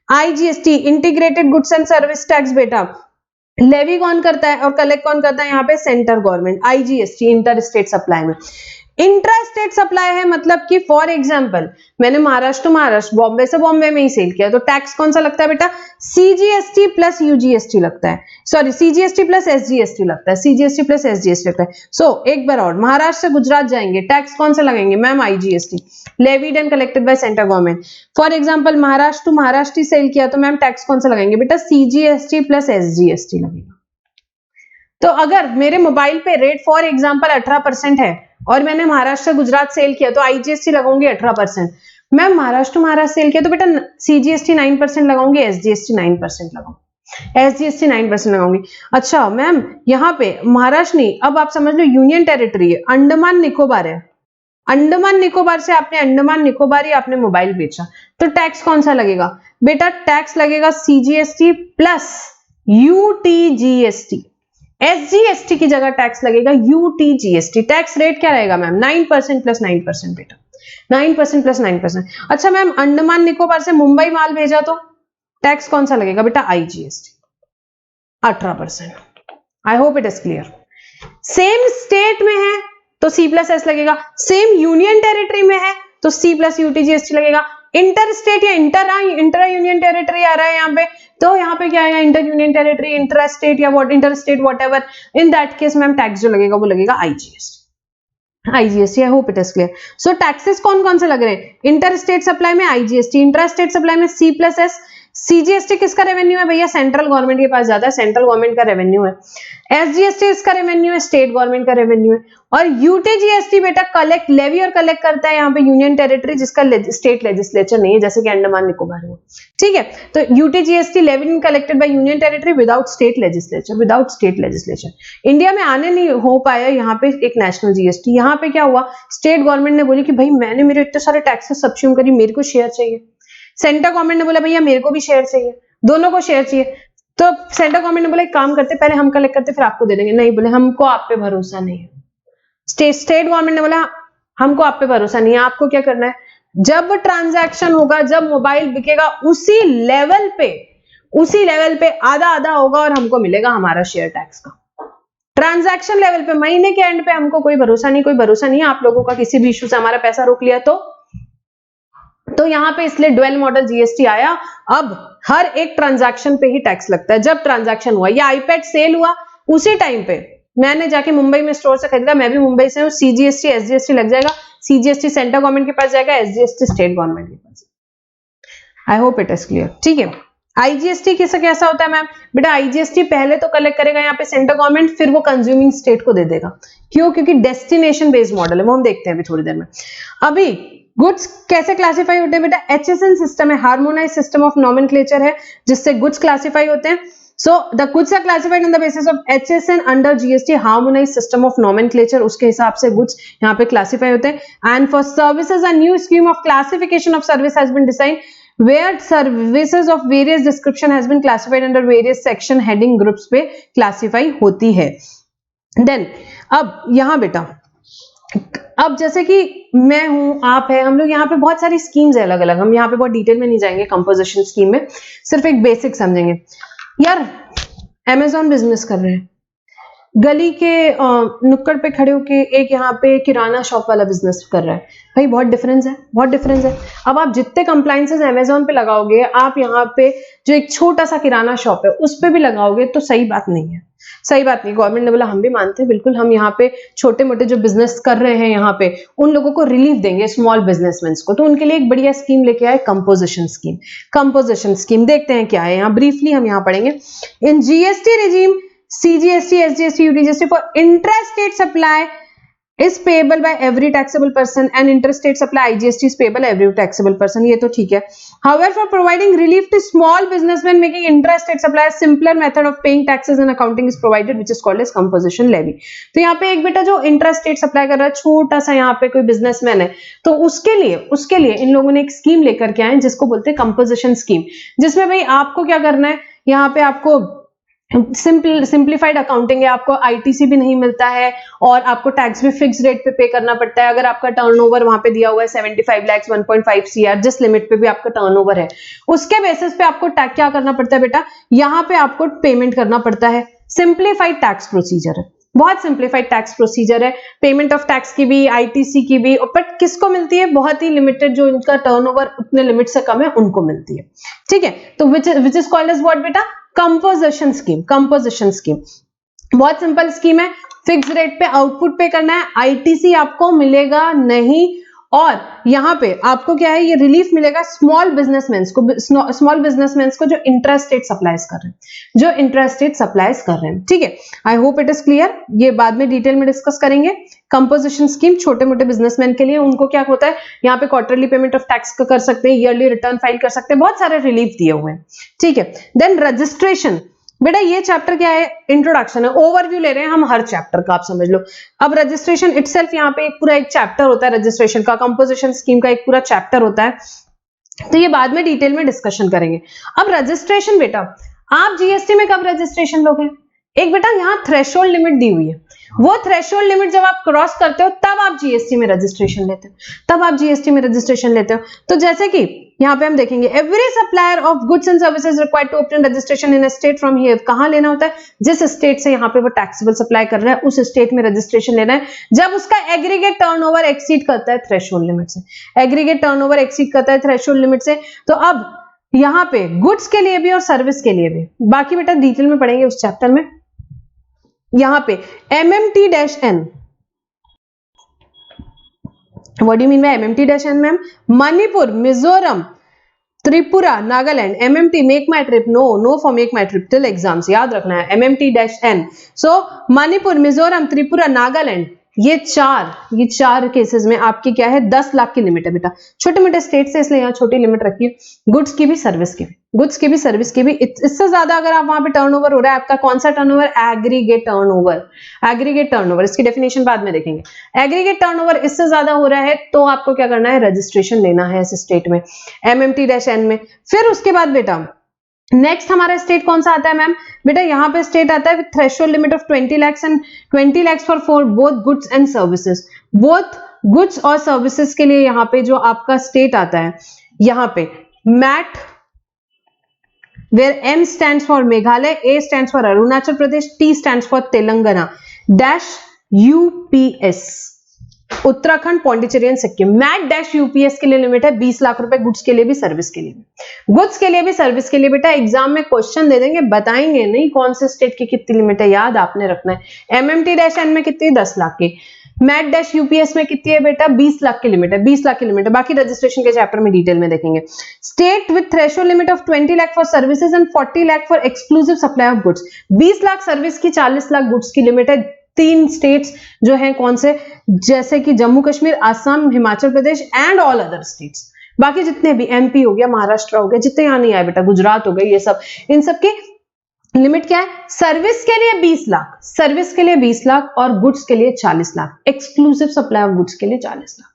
IGST, integrated goods and service tax. बेटा लेवी कौन करता है और कलेक्ट कौन करता है, यहाँ पे centre government. IGST inter state supply में। इंट्रा स्टेट सप्लाई है, मतलब कि फॉर एग्जांपल मैंने महाराष्ट्र बॉम्बे से बॉम्बे में ही सेल किया, तो टैक्स कौन सा लगता है बेटा, सीजीएसटी प्लस यूजीएसटी लगता है, सॉरी सीजीएसटी प्लस एसजीएसटी लगता है, सीजीएसटी प्लस एसजीएसटी लगता है। सो एक बार और, महाराष्ट्र से गुजरात जाएंगे, टैक्स कौन सा लगाएंगे ma'am, IGST, levied and collected by centre government. For example Maharashtra to Maharashtra sale किया तो मैम टैक्स कौन सा लगाएंगे बेटा, सीजीएसटी प्लस एसजीएसटी लगेगा। तो अगर मेरे मोबाइल पे रेट फॉर एग्जांपल 18% है और मैंने महाराष्ट्र गुजरात सेल किया तो आईजीएसटी लगाऊंगी 18%। मैम महाराष्ट्र सेल किया तो बेटा सीजीएसटी 9% लगाऊंगी, एसजीएसटी 9% लगाऊंगी, एसजीएसटी 9% लगाऊंगी। अच्छा मैम यहाँ पे महाराष्ट्र नहीं, अब आप समझ लो यूनियन टेरिटरी है, अंडमान निकोबार है, अंडमान निकोबार से आपने अंडमान निकोबार ही आपने मोबाइल बेचा तो टैक्स कौन सा लगेगा बेटा, टैक्स लगेगा सीजीएसटी प्लस यूटीजीएसटी। एसजीएसटी की जगह टैक्स लगेगा यूटीजीएसटी। टैक्स रेट क्या रहेगा मैम, 9% प्लस 9% बेटा, 9% प्लस 9%। अच्छा मैम अंडमान निकोबार से मुंबई माल भेजा तो टैक्स कौन सा लगेगा बेटा, IGST 18%। I hope it is clear. Same state में है तो सी प्लस एस लगेगा, सेम यूनियन टेरिटरी में है तो सी प्लस यूटीजीएसटी लगेगा। इंटर स्टेट या इंटर यूनियन टेरिटरी आ रहा है यहाँ पे, तो यहाँ पे क्या आएगा, inter union territory, inter state या inter state whatever, in that case ma'am tax जो लगेगा वो लगेगा IGST. IGST, I hope it is clear. So taxes कौन कौन से लग रहे हैं, इंटर स्टेट सप्लाई में आईजीएसटी, इंट्रा स्टेट सप्लाई में सी प्लस एस। सीजीएसटी किसका रेवेन्यू है भैया, सेंट्रल गवर्नमेंट के पास जाता है, सेंट्रल गवर्नमेंट का रेवेन्यू है। एसजीएसटी इसका रेवेन्यू है, स्टेट गवर्नमेंट का रेवेन्यू है। और यूटीजीएसटी बेटा कलेक्ट, लेवी और कलेक्ट करता है यहाँ पे यूनियन टेरिटरी जिसका स्टेट लेजिस्लेचर नहीं है, जैसे कि अंडमान निकोबार है। ठीक है, तो UTGST levied and collected by union territory without state legislature, India में आने नहीं हो पाया यहाँ पे एक नेशनल जीएसटी। यहाँ पे क्या हुआ, स्टेट गवर्नमेंट ने बोली कि भाई मैंने मेरे इतने सारे टैक्सेस सब्स्यूम करी, मेरे को शेयर चाहिए। सेंट्रल गवर्नमेंट ने बोला भैया मेरे को भी शेयर चाहिए, दोनों को शेयर चाहिए। तो सेंट्रल गवर्नमेंट ने बोला एक काम करते, पहले हम कलेक्ट करते फिर आपको दे देंगे। नहीं, बोले हमको आप पे भरोसा नहीं है। स्टेट गवर्नमेंट ने बोला हमको आप पे भरोसा नहीं है, आपको क्या करना है, जब ट्रांजैक्शन होगा, जब मोबाइल बिकेगा उसी लेवल पे आधा आधा होगा और हमको मिलेगा हमारा शेयर टैक्स का। ट्रांजैक्शन लेवल पे, महीने के एंड पे हमको कोई भरोसा नहीं है आप लोगों का, किसी भी इशू से हमारा पैसा रोक लिया तो यहाँ पे इसलिए डुअल मॉडल जीएसटी आया। अब हर एक ट्रांजैक्शन पे ही टैक्स लगता है। जब ट्रांजैक्शन हुआ, ये आईपैड सेल हुआ उसी टाइम पे मैंने जाके मुंबई में स्टोर से खरीदा, मैं भी मुंबई से हूँ, सीजीएसटी एसजीएसटी लग जाएगा। सीजीएसटी सेंट्रल गवर्नमेंट के पास जाएगा, एसजीएसटी स्टेट गवर्नमेंट के पास। I hope it is clear. ठीक है, आईजीएसटी कैसा होता है मैम, बेटा आईजीएसटी पहले तो कलेक्ट करेगा यहाँ पे सेंट्रल गवर्नमेंट, फिर वो कंज्यूमिंग स्टेट को दे देगा। क्यों, क्योंकि डेस्टिनेशन बेस्ड मॉडल है, वो हम देखते हैं अभी थोड़ी देर में। अभी गुड्स कैसे क्लासिफाई होते हैं बेटा, एचएसएन सिस्टम है, हार्मोनाइज सिस्टम ऑफ नॉमेनक्लेचर है जिससे गुड्स क्लासिफाई होते हैं। So the goods are classified on the basis of HSN under GST harmonized system of nomenclature, उसके हिसाब से goods यहाँ पे classify होते हैं। And for services a new scheme of classification of service has been designed where services of various description has been classified under various section heading groups पे classify होती है। Then अब यहाँ बेटा, अब जैसे कि मैं हूं, आप है, हम लोग यहाँ पे बहुत सारी स्कीम्स है अलग अलग, हम यहाँ पे बहुत डिटेल में नहीं जाएंगे कंपोजिशन स्कीम में, सिर्फ एक बेसिक समझेंगे। यार अमेज़न बिजनेस कर रहे हैं, गली के नुक्कड़ पे खड़े होके एक यहाँ पे किराना शॉप वाला बिजनेस कर रहा है, भाई बहुत डिफरेंस है, बहुत डिफरेंस है। अब आप जितने कंप्लायंसेस अमेजोन पे लगाओगे, आप यहाँ पे जो एक छोटा सा किराना शॉप है उस पे भी लगाओगे तो सही बात नहीं है, सही बात नहीं। गवर्नमेंट ने बोला हम भी मानते हैं, बिल्कुल हम यहाँ पे छोटे मोटे जो बिजनेस कर रहे हैं यहाँ पे उन लोगों को रिलीफ देंगे, स्मॉल बिजनेसमैन को, तो उनके लिए एक बढ़िया स्कीम लेके आए, कंपोजिशन स्कीम। कंपोजिशन स्कीम देखते हैं क्या है यहाँ, ब्रीफली हम यहाँ पढ़ेंगे। In GST regime CGST, SGST, UTGST for intrastate supply is payable by every taxable person and interstate supply IGST is payable every taxable person, ये तो ठीक है। However, for providing relief to small businessmen making intrastate supply, a simpler method of paying taxes and accounting is provided, which is called as composition levy। तो यहाँ पे एक बेटा जो इंट्रास्टेट सप्लाई कर रहा है, छोटा सा यहाँ पे कोई बिजनेसमैन है, तो उसके लिए इन लोगों ने एक स्कीम लेकर के आए जिसको बोलते हैं कंपोजिशन स्कीम, जिसमें भाई आपको क्या करना है, यहाँ पे आपको सिंप्लीफाइड अकाउंटिंग है, आपको आईटीसी भी नहीं मिलता है और आपको टैक्स भी फिक्स रेट पे करना पड़ता है। अगर आपका टर्नओवर वहां पे दिया हुआ है 75 लाख 1.5 CR, जिस लिमिट पे भी आपका टर्नओवर है उसके बेसिस पे आपको क्या करना पड़ता है बेटा, यहाँ पे आपको पेमेंट करना पड़ता है। सिंप्लीफाइड टैक्स प्रोसीजर है, बहुत सिंप्लीफाइड टैक्स प्रोसीजर है, पेमेंट ऑफ टैक्स की भी, आईटीसी की भी, बट किसको मिलती है, बहुत ही लिमिटेड, जो इनका टर्नओवर उतने लिमिट से कम है उनको मिलती है, ठीक है। तो which is called as what बेटा, कंपोजिशन स्कीम। कंपोजिशन स्कीम बहुत सिंपल स्कीम है, फिक्स रेट पे आउटपुट पे करना है, आईटीसी आपको मिलेगा नहीं, और यहां पे आपको क्या है, ये रिलीफ मिलेगा स्मॉल बिजनेसमैन को जो इंट्रास्टेट सप्लाईज कर रहे हैं, जो इंट्रास्टेट सप्लाईज कर रहे हैं, ठीक है। आई होप इट इज क्लियर, ये बाद में डिटेल में डिस्कस करेंगे। कंपोजिशन स्कीम छोटे मोटे बिजनेसमैन के लिए, उनको क्या होता है, यहाँ पे क्वार्टरली पेमेंट ऑफ टैक्स का कर सकते हैं, ईयरली रिटर्न फाइल कर सकते हैं, बहुत सारे रिलीफ दिए हुए हैं, ठीक है। देन रजिस्ट्रेशन, बेटा ये चैप्टर क्या है, इंट्रोडक्शन है, ओवरव्यू ले रहे हैं हम हर चैप्टर का, आप समझ लो। अब रजिस्ट्रेशन इटसेल्फ यहाँ पे पूरा एक चैप्टर होता है रजिस्ट्रेशन का, कंपोजिशन स्कीम का एक पूरा चैप्टर होता है, तो ये बाद में डिटेल में डिस्कशन करेंगे। अब रजिस्ट्रेशन बेटा, आप जीएसटी में कब रजिस्ट्रेशन लोगे, एक बेटा यहाँ थ्रेशोल्ड लिमिट दी हुई है, वो थ्रेशोल्ड लिमिट जब आप क्रॉस करते हो तब आप जीएसटी में रजिस्ट्रेशन लेते हो, तब आप जीएसटी में रजिस्ट्रेशन लेते हो। तो जैसे कि यहाँ पे हम देखेंगे, every supplier of goods and services required to obtain registration in a state from here, कहां लेना होता है, जिस स्टेट से यहाँ पे वो टैक्सेबल सप्लाई कर रहा है उस स्टेट में रजिस्ट्रेशन लेना है, जब उसका एग्रीगेट टर्नओवर एक्सीड करता है थ्रेशोल्ड लिमिट से, एग्रीगेट टर्नओवर एक्सीड करता है थ्रेशोल्ड लिमिट से। तो अब यहाँ पे गुड्स के लिए भी और सर्विस के लिए भी, बाकी बेटा डिटेल में पढ़ेंगे उस चैप्टर में। यहाँ पे MMT-N, what do you mean by MMT-N ma'am, Manipur, Mizoram, Tripura, Nagaland, MMT make my trip, no for make my trip till exams, याद रखना है MMT-N। सो मणिपुर, मिजोरम, त्रिपुरा, नागालैंड, ये चार केसेस में आपकी क्या है, 10 लाख की लिमिट है बेटा, छोटे मोटे स्टेट से इसलिए यहाँ छोटी लिमिट रखी है, गुड्स की भी सर्विस की भी, गुड्स की भी सर्विस की भी। इससे ज्यादा अगर आप वहां पे टर्नओवर हो रहा है, आपका कौन सा turnover, aggregate turnover, aggregate turnover, इसकी डेफिनेशन बाद में देखेंगे। एग्रीगेट टर्नओवर इससे ज्यादा हो रहा है तो आपको क्या करना है, रजिस्ट्रेशन लेना है इस स्टेट में, MMT-N में। फिर उसके बाद बेटा नेक्स्ट हमारा स्टेट कौन सा आता है मैम, बेटा यहाँ पे स्टेट आता है with threshold limit of 20 lakhs and 20 lakhs for both goods and services, both goods और सर्विसेज के लिए यहाँ पे जो आपका स्टेट आता है, यहाँ पे mat, where M stands for Meghalaya, A stands for Arunachal Pradesh, T stands for Telangana, dash UPS, Uttarakhand, Pondicherry and Sikkim. Mat dash UPS के लिए लिमिट है 20 लाख रुपए, गुड्स के लिए भी सर्विस के लिए भी, गुड्स के लिए भी सर्विस के लिए। बेटा एग्जाम में क्वेश्चन दे देंगे, बताएंगे नहीं कौन से स्टेट की कितनी लिमिट है, याद आपने रखना है। MMT-N में कितनी, 10 लाख की, मैट डैश यूपीएस में कितनी है बेटा, 20 लाख की लिमिट है, 20 लाख की लिमिट है, बाकी रजिस्ट्रेशन के चैप्टर में डिटेल में देखेंगे। State with threshold limit of 20 lakh for services and 40 lakh for exclusive supply of goods, 20 lakh service की, 40 लाख गुड्स की लिमिट है। 3 स्टेट्स जो हैं कौन से, जैसे कि जम्मू कश्मीर, असम, हिमाचल प्रदेश एंड ऑल अदर स्टेट्स, बाकी जितने भी, MP हो गया, महाराष्ट्र हो गया, जितने यहाँ नहीं आए बेटा, गुजरात हो गए, ये सब, इन सब की लिमिट क्या है, सर्विस के लिए 20 लाख, सर्विस के लिए 20 लाख और गुड्स के लिए 40 lakh, exclusive supply of goods के लिए 40 लाख,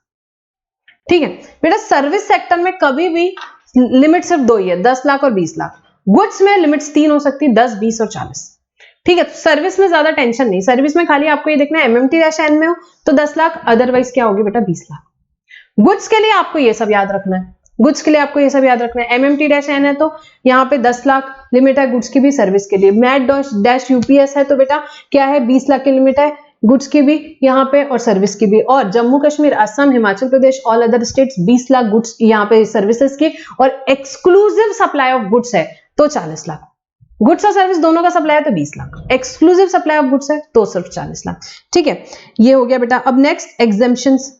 ठीक है बेटा। सर्विस सेक्टर में कभी भी लिमिट सिर्फ 2 ही है, 10 लाख और 20 लाख। गुड्स में लिमिट्स 3 हो सकती है, 10, 20 और 40, ठीक है। तो सर्विस में ज्यादा टेंशन नहीं, सर्विस में खाली आपको ये देखना है MMT-N में हो तो 10 लाख, अदरवाइज क्या होगी बेटा, 20 लाख। गुड्स के लिए आपको ये सब याद रखना है, गुड्स के लिए आपको ये सब याद रखना है। MMT-N है तो यहाँ पे 10 लाख लिमिट है गुड्स की भी, सर्विस के लिए। MAT-UPS है तो बेटा क्या है, 20 लाख की लिमिट है गुड्स की भी यहाँ पे और सर्विस की भी। और Jammu Kashmir, Assam, Himachal Pradesh, all other states 20 lakh goods यहाँ पे सर्विसेज की, और एक्सक्लूसिव सप्लाई ऑफ गुड्स है तो 40 लाख। गुड्स और सर्विस दोनों का सप्लाई है तो 20 lakh, exclusive supply of goods है तो सिर्फ 40 लाख। ठीक है, ये हो गया बेटा। अब next exemptions.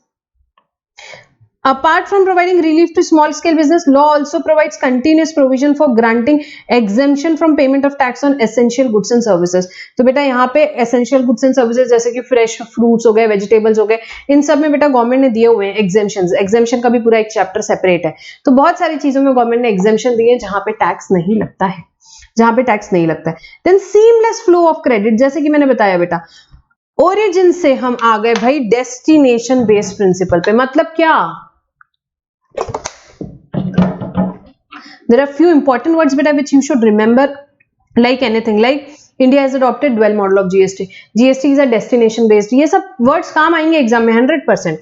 Apart from providing relief to small scale business, law also provides continuous provision for granting exemption from payment of tax on essential goods and services. तो बेटा यहाँ पे essential goods and services जैसे कि fresh fruits हो गए, vegetables हो गए, इन सब में बेटा गवर्नमेंट ने दिए हुए हैं exemptions। exemption का भी पूरा एक चैप्टर सेपरेट है। तो बहुत सारी चीजों में गवर्नमेंट ने exemption दिए जहां पे टैक्स नहीं लगता है, जहां पे टैक्स नहीं लगता है। Then seamless flow of credit, जैसे कि मैंने बताया बेटा, ओरिजिन से हम आ गए भाई डेस्टिनेशन बेस्ड प्रिंसिपल पे। मतलब क्या, there are few important words beta which you should remember, like anything, like India has adopted dual model of GST. GST is a destination based, ये सब words काम आएंगे एग्जाम में 100%.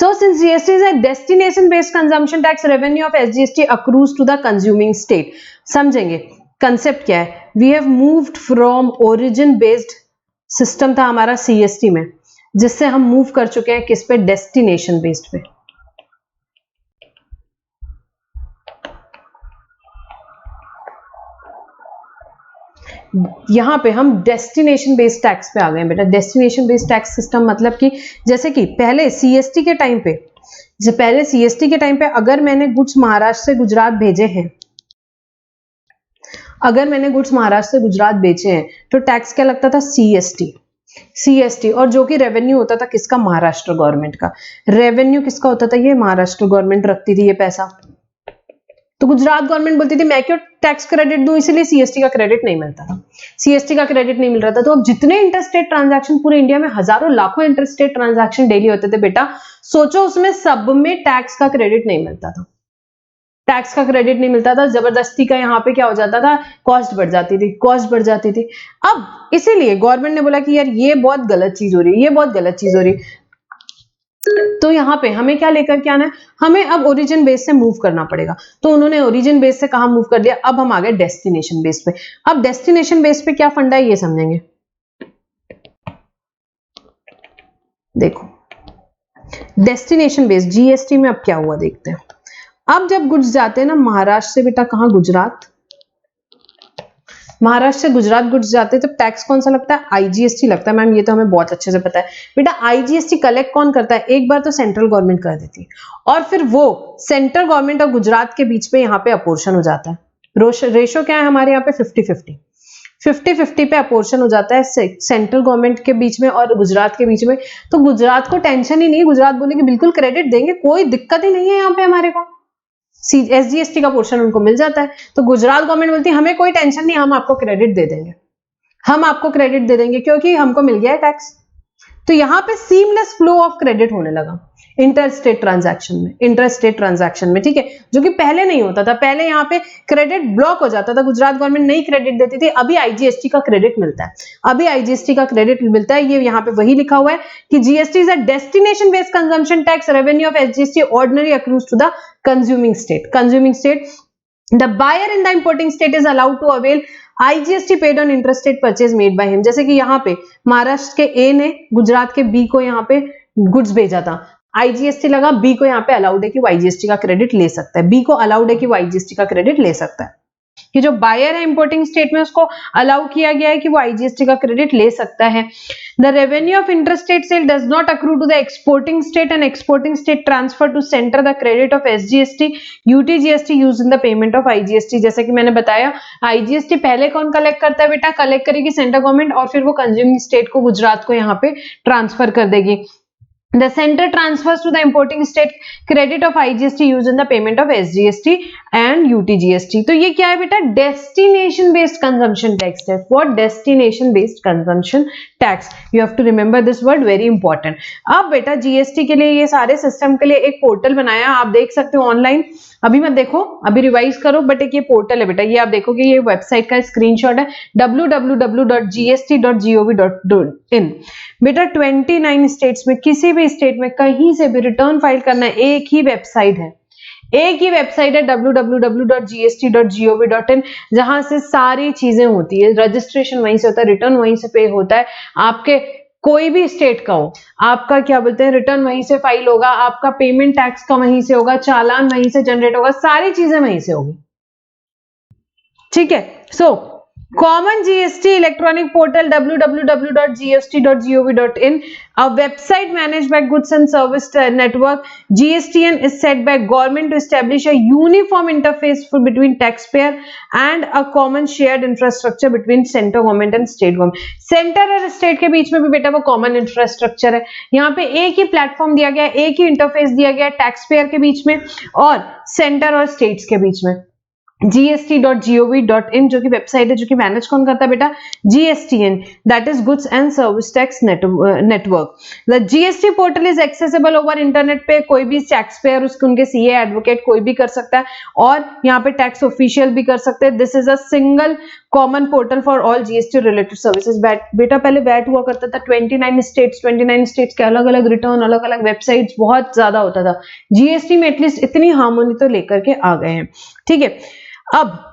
So since GST is a destination based consumption tax, revenue of SGST accrues to the consuming state. समझेंगे concept क्या है। We have moved from origin based system था हमारा CST में, जिससे हम move कर चुके हैं किस पे, destination based पे। यहां पे हम डेस्टिनेशन बेस्ड टैक्स पे आ गए हैं बेटा। डेस्टिनेशन बेस्ड टैक्स सिस्टम मतलब कि जैसे कि पहले सीएसटी के टाइम पे अगर मैंने गुड्स महाराष्ट्र से गुजरात भेजे हैं, तो टैक्स क्या लगता था, सीएसटी, और जो कि रेवेन्यू होता था किसका, महाराष्ट्र गवर्नमेंट का। रेवेन्यू किसका होता था, ये महाराष्ट्र गवर्नमेंट रखती थी ये पैसा। तो गुजरात गवर्नमेंट बोलती थी मैं क्यों टैक्स क्रेडिट दूं, इसलिए सीएसटी का क्रेडिट नहीं मिलता था, सीएसटी का क्रेडिट नहीं मिल रहा था। तो अब जितने इंटरस्टेट ट्रांजैक्शन पूरे इंडिया में हजारों लाखों इंटरस्टेट ट्रांजैक्शन डेली होते थे बेटा, सोचो उसमें सब में टैक्स का क्रेडिट नहीं मिलता था, टैक्स का क्रेडिट नहीं मिलता था। जबरदस्ती का यहाँ पे क्या हो जाता था, कॉस्ट बढ़ जाती थी। अब इसीलिए गवर्नमेंट ने बोला कि यार ये बहुत गलत चीज हो रही है, तो यहाँ पे हमें क्या लेकर के आना है, हमें अब ओरिजिन बेस से मूव करना पड़ेगा। तो उन्होंने ओरिजिन बेस से कहां मूव कर दिया, अब हम आ गए डेस्टिनेशन बेस पे। अब डेस्टिनेशन बेस पे क्या फंडा है ये समझेंगे। देखो डेस्टिनेशन बेस जीएसटी में अब क्या हुआ देखते हैं। अब जब गुड्स जाते हैं ना महाराष्ट्र से बेटा कहां, गुजरात, महाराष्ट्र से गुजरात गुड्स जाते हैं, तो टैक्स कौन सा लगता है, आईजीएसटी लगता है। मैम ये तो हमें बहुत अच्छे से पता है बेटा। आईजीएसटी कलेक्ट कौन करता है, एक बार तो सेंट्रल गवर्नमेंट कर देती है, और फिर वो सेंट्रल गवर्नमेंट और गुजरात के बीच में यहाँ पे अपोर्शन हो जाता है। रेशो क्या है हमारे यहाँ पे, 50-50 पे अपोर्शन हो जाता है सेंट्रल गवर्नमेंट के बीच में और गुजरात के बीच में। तो गुजरात को टेंशन ही नहीं, गुजरात बोलेगी बिल्कुल क्रेडिट देंगे, कोई दिक्कत ही नहीं है यहाँ पे हमारे को, एसजीएसटी का पोर्शन उनको मिल जाता है। तो गुजरात गवर्नमेंट बोलती है हमें कोई टेंशन नहीं, हम आपको क्रेडिट दे देंगे, क्योंकि हमको मिल गया है टैक्स। तो यहाँ पे सीमलेस फ्लो ऑफ क्रेडिट होने लगा इंटरस्टेट ट्रांजैक्शन में, ठीक है, जो कि पहले नहीं होता था। पहले यहाँ पे क्रेडिट ब्लॉक हो जाता था, गुजरात गवर्नमेंट नहीं क्रेडिट देती थी। अभी आईजीएसटी का क्रेडिट मिलता है, ये यहाँ पे वही लिखा हुआ है कि GST is a destination based consumption tax, revenue of SGST ordinary accrues to the consuming state. The buyer in the importing state is allowed to avail IGST paid on interstate purchase made by him। जैसे कि यहाँ पे महाराष्ट्र के ए ने गुजरात के B को यहाँ पे गुड्स भेजा था, आईजीएसटी लगा, बी को यहाँ पे अलाउड है कि वो आईजीएसटी का क्रेडिट ले सकता है, बी को अलाउड है कि वो आईजीएसटी का क्रेडिट ले सकता है। कि जो बायर है इंपोर्टिंग स्टेट में उसको अलाउ किया गया है कि वो आईजीएसटी का क्रेडिट ले सकता है। The revenue of interstate sale does not accrue to the exporting state and exporting state transfer to centre the credit of SGST UTGST used in the payment of IGST. जैसे कि मैंने बताया IGST पहले कौन collect करता है बेटा, collect करेगी सेंट्रल गवर्नमेंट और फिर वो कंज्यूमिंग स्टेट को गुजरात को यहाँ पे ट्रांसफर कर देगी। The center transfers to the importing state credit of IGST used in the payment of SGST and UTGST। तो ये क्या है बेटा, destination based consumption tax है। What destination based consumption tax? You have to remember this word, very important। अब बेटा GST के लिए ये सारे सिस्टम के लिए एक पोर्टल बनाया, आप देख सकते हो ऑनलाइन। अभी मत देखो, अभी रिवाइज करो, बट एक ये पोर्टल है बेटा, ये आप देखोगे ये वेबसाइट का स्क्रीनशॉट है www.gst.gov.in। बेटा 29 स्टेट्स में किसी भी स्टेट में कहीं से भी रिटर्न फाइल करना है, एक ही वेबसाइट है, एक ही वेबसाइट है www.gst.gov.in, जहां से सारी चीजें होती है, रजिस्ट्रेशन वहीं से होता है, रिटर्न वहीं से पे होता है, आपके कोई भी स्टेट का हो, आपका क्या बोलते हैं रिटर्न वहीं से फाइल होगा, आपका पेमेंट टैक्स का वहीं से होगा, चालान वहीं से जनरेट होगा, सारी चीजें वहीं से होगी। ठीक है, so common GST electronic portal www.gst.gov.in, a website managed by Goods and Service Network. GSTN is set by government to establish a uniform interface between taxpayer and a common shared infrastructure between central government and state government. Centre और state के बीच में भी बेटा वो common infrastructure है, यहाँ पे एक ही प्लेटफॉर्म दिया गया, एक ही इंटरफेस दिया गया टैक्स पेयर के बीच में और सेंटर और स्टेट्स के बीच में। gst.gov.in जो कि वेबसाइट है, जो कि मैनेज कौन करता है बेटा, GSTN, that is goods and service tax network. The GST portal is accessible over internet पे, कोई भी टैक्स पेयर उसके उनके सीए एडवोकेट कोई भी कर सकता है और यहाँ पे टैक्स ऑफिशियल भी कर सकते हैं। This is a single common portal for all GST related services. बेटा पहले वैट हुआ करता था 29 स्टेट्स के अलग अलग रिटर्न, अलग अलग वेबसाइट्स, बहुत ज्यादा होता था। जीएसटी में एटलीस्ट इतनी हार्मोनी तो लेकर के आ गए हैं। ठीक है, अब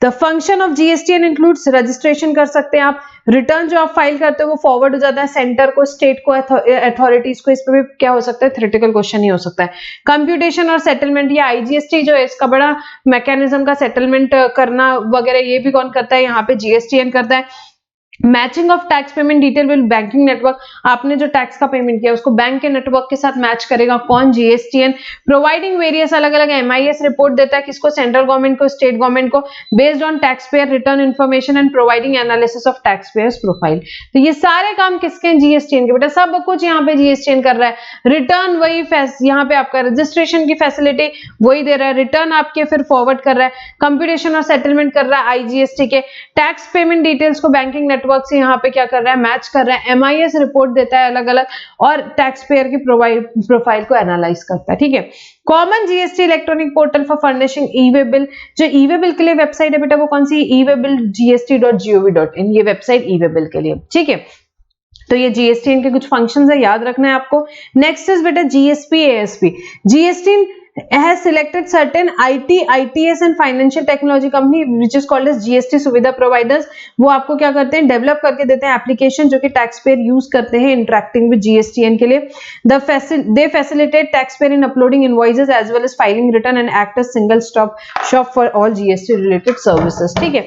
the function of GSTN includes, registration कर सकते हैं आप, रिटर्न जो आप फाइल करते हो वो फॉरवर्ड हो जाता है सेंटर को, स्टेट को, अथॉरिटीज को, इस पे भी क्या हो सकता है, थ्योरेटिकल क्वेश्चन ही हो सकता है। कंप्यूटेशन और सेटलमेंट, या आईजीएसटी जो है इसका बड़ा मैकेनिज्म का सेटलमेंट करना वगैरह ये भी कौन करता है, यहाँ पे जीएसटीएन करता है। Matching of tax payment detail with banking network, आपने जो टैक्स का पेमेंट किया उसको बैंक के नेटवर्क के साथ मैच करेगा कौन, जीएसटीएन। प्रोवाइडिंग वेरियस अलग अलग एमआईएस रिपोर्ट देता है किसको, सेंट्रल गवर्नमेंट को, स्टेट गवर्नमेंट को, based on tax payer return information and providing analysis of tax payers profile. तो ये सारे काम किसके, जीएसटीएन के। बेटा सब कुछ यहाँ पे जीएसटीएन कर रहा है, रिटर्न वही, यहाँ पे आपका रजिस्ट्रेशन की फैसिलिटी वही दे रहा है, रिटर्न आपके फिर फॉरवर्ड कर रहा है, कंप्यूटेशन और सेटलमेंट कर रहा है आईजीएसटी के, टैक्स पेमेंट डिटेल्स को बैंकिंग नेटवर्क से यहाँ पे क्या कर रहा है, मैच कर रहा है, एमआईएस रिपोर्ट देता है अलग अलग और टैक्स पेयर की प्रोफाइल को एनालाइज करता है। ठीक है, common GST electronic portal for furnishing e-way bill, जो ई-वे बिल के लिए वेबसाइट है बेटा वो कौन सी, ई-वे बिल gst.gov.in, ये वेबसाइट ई-वे बिल के लिए। ठीक है, तो ये जीएसटीएन के कुछ फंक्शंस है, याद रखना है आपको। नेक्स्ट इज बेटा GSP ASP. GST has selected certain IT, ITS and financial technology company which is called as GST सुविधा providers। वो आपको क्या करते हैं, डेवलप करके देते हैं एप्लीकेशन जो कि टैक्स पेयर यूज करते हैं इंटरेक्टिंग विद जीएसटीएन के लिए। they facilitate taxpayer in uploading invoices as well as filing return and act as single stop shop for all GST related services। ठीक है,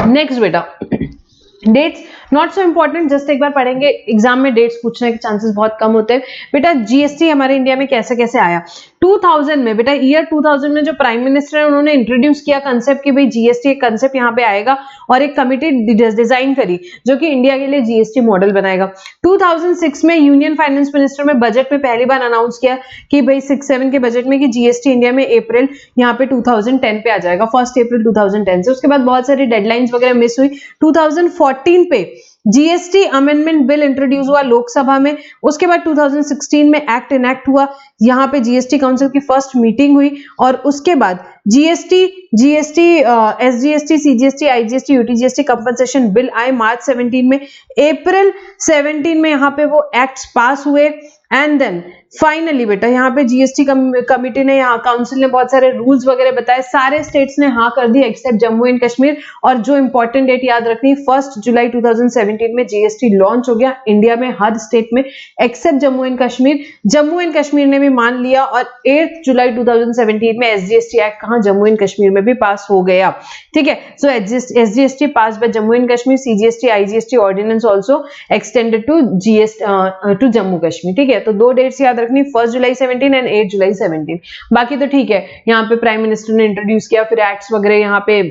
नेक्स्ट बेटा dates, not so important, just एक बार पढ़ेंगे, exam में dates पूछने के चांसेस बहुत कम होते हैं। बेटा जीएसटी हमारे इंडिया में कैसे कैसे आया, 2000 में, बेटा ईयर 2000 में जो प्राइम मिनिस्टर है उन्होंने इंट्रोड्यूस किया कंसेप्ट कि भाई जीएसटी एक कंसेप्ट यहाँ पे आएगा और एक कमिटी डिजाइन करी जो कि इंडिया के लिए जीएसटी मॉडल बनाएगा। 2006 में यूनियन फाइनेंस मिनिस्टर में बजट में पहली बार अनाउंस किया कि भाई 6-7 के बजट में कि जीएसटी इंडिया में अप्रैल यहाँ पे 2010 पे आ जाएगा, 1 अप्रैल 2010 से। उसके बाद बहुत सारी डेडलाइंस वगैरह मिस हुई। 2014 पे जीएसटी अमेंडमेंट बिल इंट्रोड्यूस हुआ लोकसभा में। उसके बाद 2016 में एक्ट इनैक्ट हुआ, यहाँ पे जीएसटी काउंसिल की फर्स्ट मीटिंग हुई और उसके बाद GST, SGST, CGST, IGST, UTGST compensation bill आए मार्च 17 में। अप्रैल 17 में यहाँ पे वो एक्ट्स पास हुए एंड देन फाइनली बेटा यहाँ पे जीएसटी कमिटी ने, यहाँ काउंसिल ने बहुत सारे रूल्स वगैरह बताए, सारे स्टेट्स ने हाँ कर दी एक्सेप्ट जम्मू एंड कश्मीर। और जो इंपॉर्टेंट डेट याद रखनी, 1 जुलाई 2017 में जीएसटी लॉन्च हो गया इंडिया में हर स्टेट में except Jammu and Kashmir. Jammu and Kashmir ने भी मान लिया और 8 जुलाई 2017 में एसजीएसटी एक्ट कहाँ, जम्मू एंड कश्मीर में भी पास हो गया। ठीक है, so SGST pass by Jammu and Kashmir, CGST IGST ordinance also extended to Jammu Kashmir. ठीक है, तो दो डेट्स याद रखनी, 1 जुलाई 17 एंड 8 जुलाई 17। बाकी तो ठीक है, यहाँ पे प्राइम मिनिस्टर ने इंट्रोड्यूस किया, फिर एक्ट्स वगैरह यहाँ पे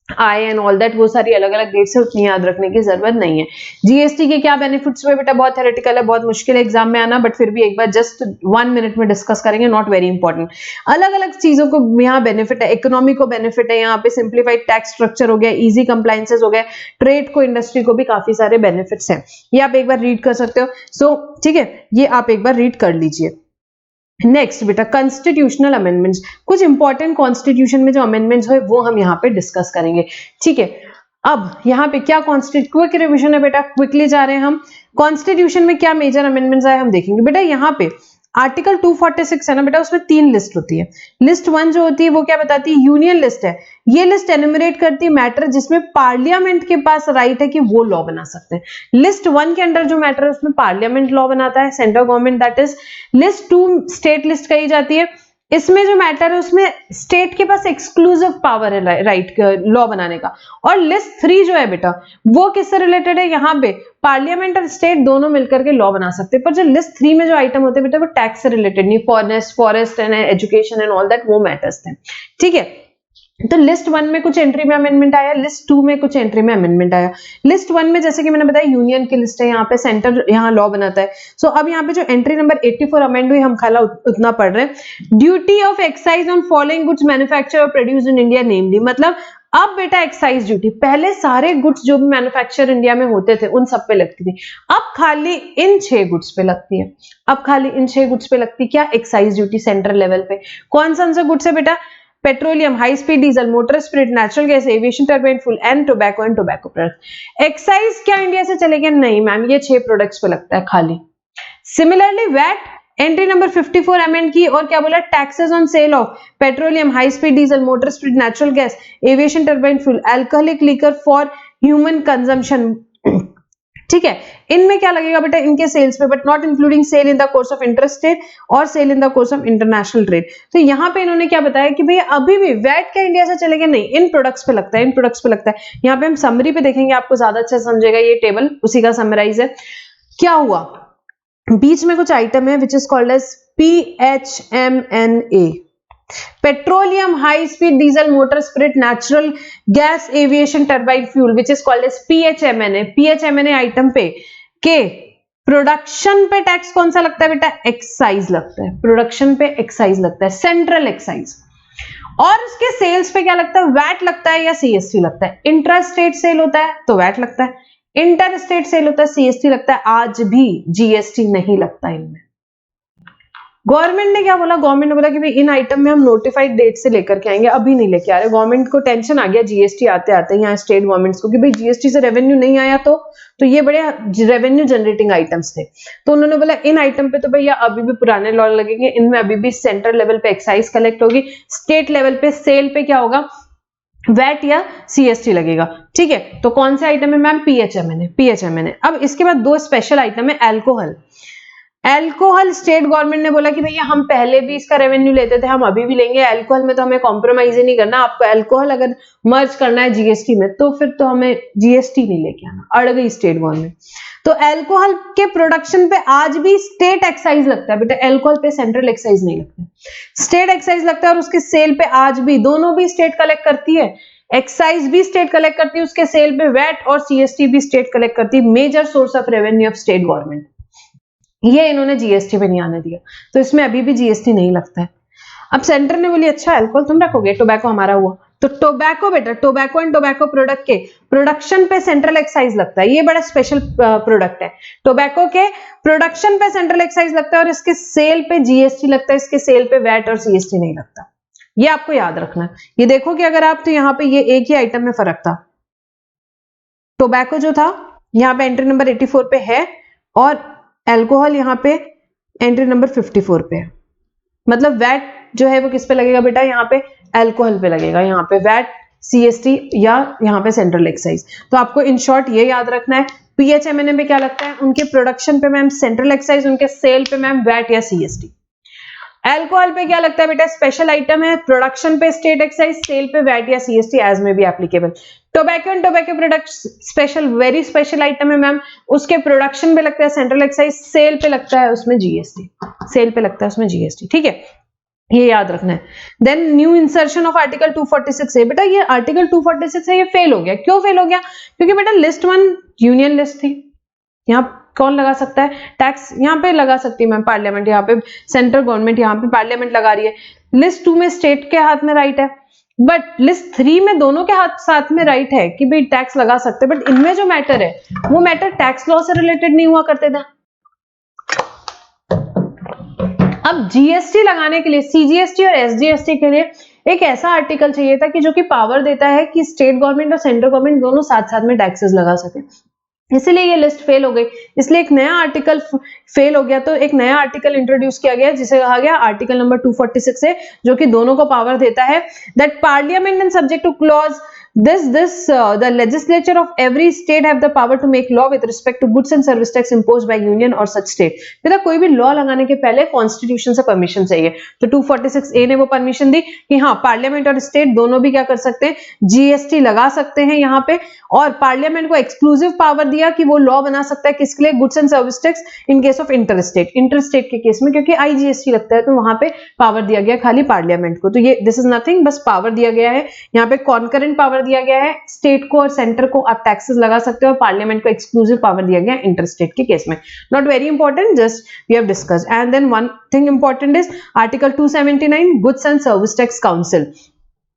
आए एंड ऑल दैट, वो सारी अलग अलग डेट्स है, उतनी याद रखने की जरूरत नहीं है। जीएसटी के क्या बेनिफिट्स हुए बेटा, बहुत थ्योरेटिकल है, बहुत मुश्किल है एग्जाम में आना, बट फिर भी एक बार जस्ट 1 मिनट में डिस्कस करेंगे, नॉट वेरी इंपॉर्टेंट। अलग अलग चीजों को यहाँ बेनिफिट है, इकोनॉमी को बेनिफिट है, यहाँ पे सिंप्लीफाइड टैक्स स्ट्रक्चर हो गया, इजी कंप्लायंसेस हो गया, ट्रेड को, इंडस्ट्री को भी काफी सारे बेनिफिट्स हैं। ये आप एक बार रीड कर सकते हो। सो ठीक है, ये आप एक बार रीड कर लीजिए। नेक्स्ट बेटा कॉन्स्टिट्यूशनल अमेंडमेंट्स, कुछ इंपॉर्टेंट कॉन्स्टिट्यूशन में जो अमेंडमेंट्स हुए वो हम यहाँ पे डिस्कस करेंगे। ठीक है, अब यहाँ पे क्या क्विक रिविजन है बेटा, क्विकली जा रहे हैं हम। कॉन्स्टिट्यूशन में क्या मेजर अमेंडमेंट्स आए हम देखेंगे बेटा। यहाँ पे आर्टिकल 246 है ना बेटा, उसमें 3 लिस्ट होती है। लिस्ट 1 जो होती है वो क्या बताती है, यूनियन लिस्ट है। ये लिस्ट एनुमरेट करती है मैटर जिसमें पार्लियामेंट के पास राइट है कि वो लॉ बना सकते हैं। लिस्ट 1 के अंडर जो मैटर है उसमें पार्लियामेंट लॉ बनाता है, central government, that is. List 2 state list कही जाती है। इसमें जो मैटर है उसमें स्टेट के पास एक्सक्लूसिव पावर है राइट लॉ बनाने का। और लिस्ट 3 जो है बेटा वो किससे रिलेटेड है, यहाँ पे पार्लियामेंट और स्टेट दोनों मिलकर के लॉ बना सकते हैं। पर जो लिस्ट 3 में जो आइटम होते हैं बेटा वो टैक्स से रिलेटेड नहीं, forest and education and all that वो मैटर्स थे, ठीक है। तो लिस्ट 1 में कुछ एंट्री में अमेंडमेंट आया, लिस्ट 2 में कुछ एंट्री में अमेंडमेंट आया। लिस्ट 1 में जैसे कि मैंने बताया यूनियन की लिस्ट है, यहाँ पे सेंटर यहाँ लॉ बनाता है। सो अब यहाँ पे जो एंट्री नंबर 84 अमेंड हुई हम खाला उतना पढ़ रहे हैं। Duty of excise on following goods manufacture और प्रोड्यूस इन इंडिया नेमली, मतलब अब बेटा एक्साइज ड्यूटी पहले सारे गुड्स जो भी मैन्युफैक्चर इंडिया में होते थे उन सब पे लगती थी, अब खाली इन 6 गुड्स पे लगती है। अब खाली इन 6 गुड्स पे लगती क्या, एक्साइज ड्यूटी सेंट्रल लेवल पे। कौन सा गुड्स है बेटा, petroleum, high speed diesel, motor spirit, natural gas, aviation turbine fuel and tobacco and tobacco product. Excise क्या इंडिया से चलेगा, नहीं मैम, ये 6 प्रोडक्ट्स पे लगता है खाली। Similarly VAT entry number 54 amend की और क्या बोला, taxes on sale of petroleum, high speed diesel, motor spirit, natural gas, aviation turbine fuel, alcoholic liquor for human consumption, ठीक है। इनमें क्या लगेगा बेटा, इनके सेल्स पे, but not including sale in the course of interstate और sale in the course of international trade. तो यहाँ पे इन्होंने क्या बताया कि भैया अभी भी वैट क्या इंडिया से चलेगा, नहीं, इन प्रोडक्ट्स पे लगता है, इन प्रोडक्ट्स पे लगता है। यहाँ पे हम समरी पे देखेंगे, आपको ज्यादा अच्छा समझेगा, ये टेबल उसी का समराइज है। क्या हुआ, बीच में कुछ आइटम है which is called as PHMNA, petroleum, high speed diesel, motor spirit, natural gas, aviation turbine fuel which is called as PHMNA। PHMNA item पे के प्रोडक्शन पे टैक्स कौन सा लगता है बेटा, एक्साइज लगता है। प्रोडक्शन पे एक्साइज लगता है, सेंट्रल एक्साइज। और उसके सेल्स पे क्या लगता है, वैट लगता है या CST लगता है। इंट्रा स्टेट सेल होता है तो वैट लगता है, इंटर स्टेट सेल होता है CST लगता है। आज भी GST नहीं लगता इनमें। गवर्नमेंट ने क्या बोला, गवर्नमेंट ने बोला कि भाई इन आइटम में हम नोटिफाइड डेट से लेकर के आएंगे, अभी नहीं लेके आ रहे। गवर्नमेंट को टेंशन आ गया GST आते आते यहाँ स्टेट गवर्नमेंट्स को कि भाई GST से रेवेन्यू नहीं आया तो ये बड़े रेवेन्यू जनरेटिंग आइटम्स थे। तो उन्होंने बोला इन आइटम पे तो भैया अभी भी पुराने लॉ लगेंगे, इनमें अभी भी सेंट्रल लेवल पे एक्साइज कलेक्ट होगी, स्टेट लेवल पे सेल पे क्या होगा, वैट या CST लगेगा, ठीक है। तो कौन से आइटम है मैम, PHMNA। अब इसके बाद 2 स्पेशल आइटम है, अल्कोहल स्टेट गवर्नमेंट ने बोला कि भैया हम पहले भी इसका रेवेन्यू लेते थे, हम अभी भी लेंगे, अल्कोहल में तो हमें कॉम्प्रोमाइज ही नहीं करना। आपको अल्कोहल अगर मर्ज करना है GST में तो फिर तो हमें GST नहीं लेके आना, अड़ गई स्टेट गवर्नमेंट। तो अल्कोहल के प्रोडक्शन पे आज भी स्टेट एक्साइज लगता है बेटा, अल्कोहल पे सेंट्रल एक्साइज नहीं लगता, स्टेट एक्साइज लगता है। और उसके सेल पे आज भी दोनों भी स्टेट कलेक्ट करती है, एक्साइज भी स्टेट कलेक्ट करती है, उसके सेल पे वैट और CST भी स्टेट कलेक्ट करती है। Major source of revenue of state government, ये इन्होंने GST पे नहीं आने दिया, तो इसमें अभी भी GST नहीं लगता है। अब सेंटर ने बोली अच्छा अल्कोहल तुम रखोगे, टोबैको हमारा हुआ, तो टोबैको बेटा, टोबैको एंड टोबैको प्रोडक्ट के प्रोडक्शन पे सेंट्रल एक्साइज लगता है। ये बड़ा स्पेशल प्रोडक्ट है, टोबैको के प्रोडक्शन पे सेंट्रल एक्साइज लगता है और इसके सेल पे GST लगता है, इसके सेल पे वैट और CST नहीं लगता। ये आपको याद रखना है। ये देखो कि अगर आप, तो यहाँ पे ये एक ही आइटम में फर्क था, टोबैको जो था यहाँ पे एंट्री नंबर 84 पे है और अल्कोहल यहाँ पे एंट्री नंबर 54 पे है। मतलब वैट जो है वो किस पे लगेगा बेटा, यहाँ पे अल्कोहल पे लगेगा, यहाँ पे वैट, CST या यहाँ पे सेंट्रल एक्साइज। तो आपको इन शॉर्ट ये याद रखना है, PHMNA पे क्या लगता है, उनके प्रोडक्शन पे मैम सेंट्रल एक्साइज, उनके सेल पे मैम वैट या CST। अल्कोहल पे क्या लगता है बेटा, स्पेशल आइटम है, प्रोडक्शन पे स्टेट एक्साइज, सेल पे वैट या CST एज में be applicable. Tobacco and tobacco products special, very special item है मैम, उसके प्रोडक्शन पे लगता है सेंट्रल एक्साइज, सेल पे लगता है उसमें GST, सेल पे लगता है उसमें GST, ठीक है, ये याद रखना है। Then new insertion of article 246 है बेटा, ये आर्टिकल 246 है, ये फेल हो गया। क्यों फेल हो गया, क्योंकि बेटा लिस्ट 1 यूनियन लिस्ट थी, यहाँ कौन लगा सकता है टैक्स, यहाँ पे लगा सकती है मैम पार्लियामेंट, यहाँ पे सेंट्रल गवर्नमेंट, यहाँ पे पार्लियामेंट लगा रही है। लिस्ट 2 में स्टेट के हाथ में राइट है, बट लिस्ट 3 में दोनों के साथ में राइट है कि भाई टैक्स लगा सकते हैं, बट इनमें जो मैटर है वो मैटर टैक्स लॉ से रिलेटेड नहीं हुआ करते थे। अब GST लगाने के लिए, CGST और SGST के लिए एक ऐसा आर्टिकल चाहिए था कि जो कि पावर देता है कि स्टेट गवर्नमेंट और सेंट्रल गवर्नमेंट दोनों साथ साथ में टैक्सेस लगा सके, इसलिए ये लिस्ट फेल हो गई, इसलिए एक नया आर्टिकल फेल हो गया, तो एक नया आर्टिकल इंट्रोड्यूस किया गया जिसे कहा गया आर्टिकल नंबर 246 है, जो कि दोनों को पावर देता है that parliament and subject two clause the legislature of every state have the power to make law with respect to goods and service tax imposed by union or such state। बेटा कोई भी law लगाने के पहले constitution से permission चाहिए, तो 246A ने वो परमिशन दी कि हाँ पार्लियामेंट और स्टेट दोनों भी क्या कर सकते हैं, जीएसटी लगा सकते हैं यहाँ पे, और पार्लियामेंट को एक्सक्लूसिव पावर दिया कि वो लॉ बना सकता है किसके लिए, goods and service tax in case of interstate के केस में, क्योंकि आईजीएसटी लगता है तो वहां पे पावर दिया गया खाली पार्लियामेंट को। तो ये दिस इज नथिंग, बस पावर दिया गया है यहाँ पे, कॉन्करेंट पावर दिया गया है, स्टेट को और सेंटर को आप टैक्सेस लगा सकते हो, और पार्लियामेंट को एक्सक्लूसिव पावर दिया गया इंटरस्टेट के केस में। Not very important, just we have discussed. And then one thing important is article 279 goods and service tax council.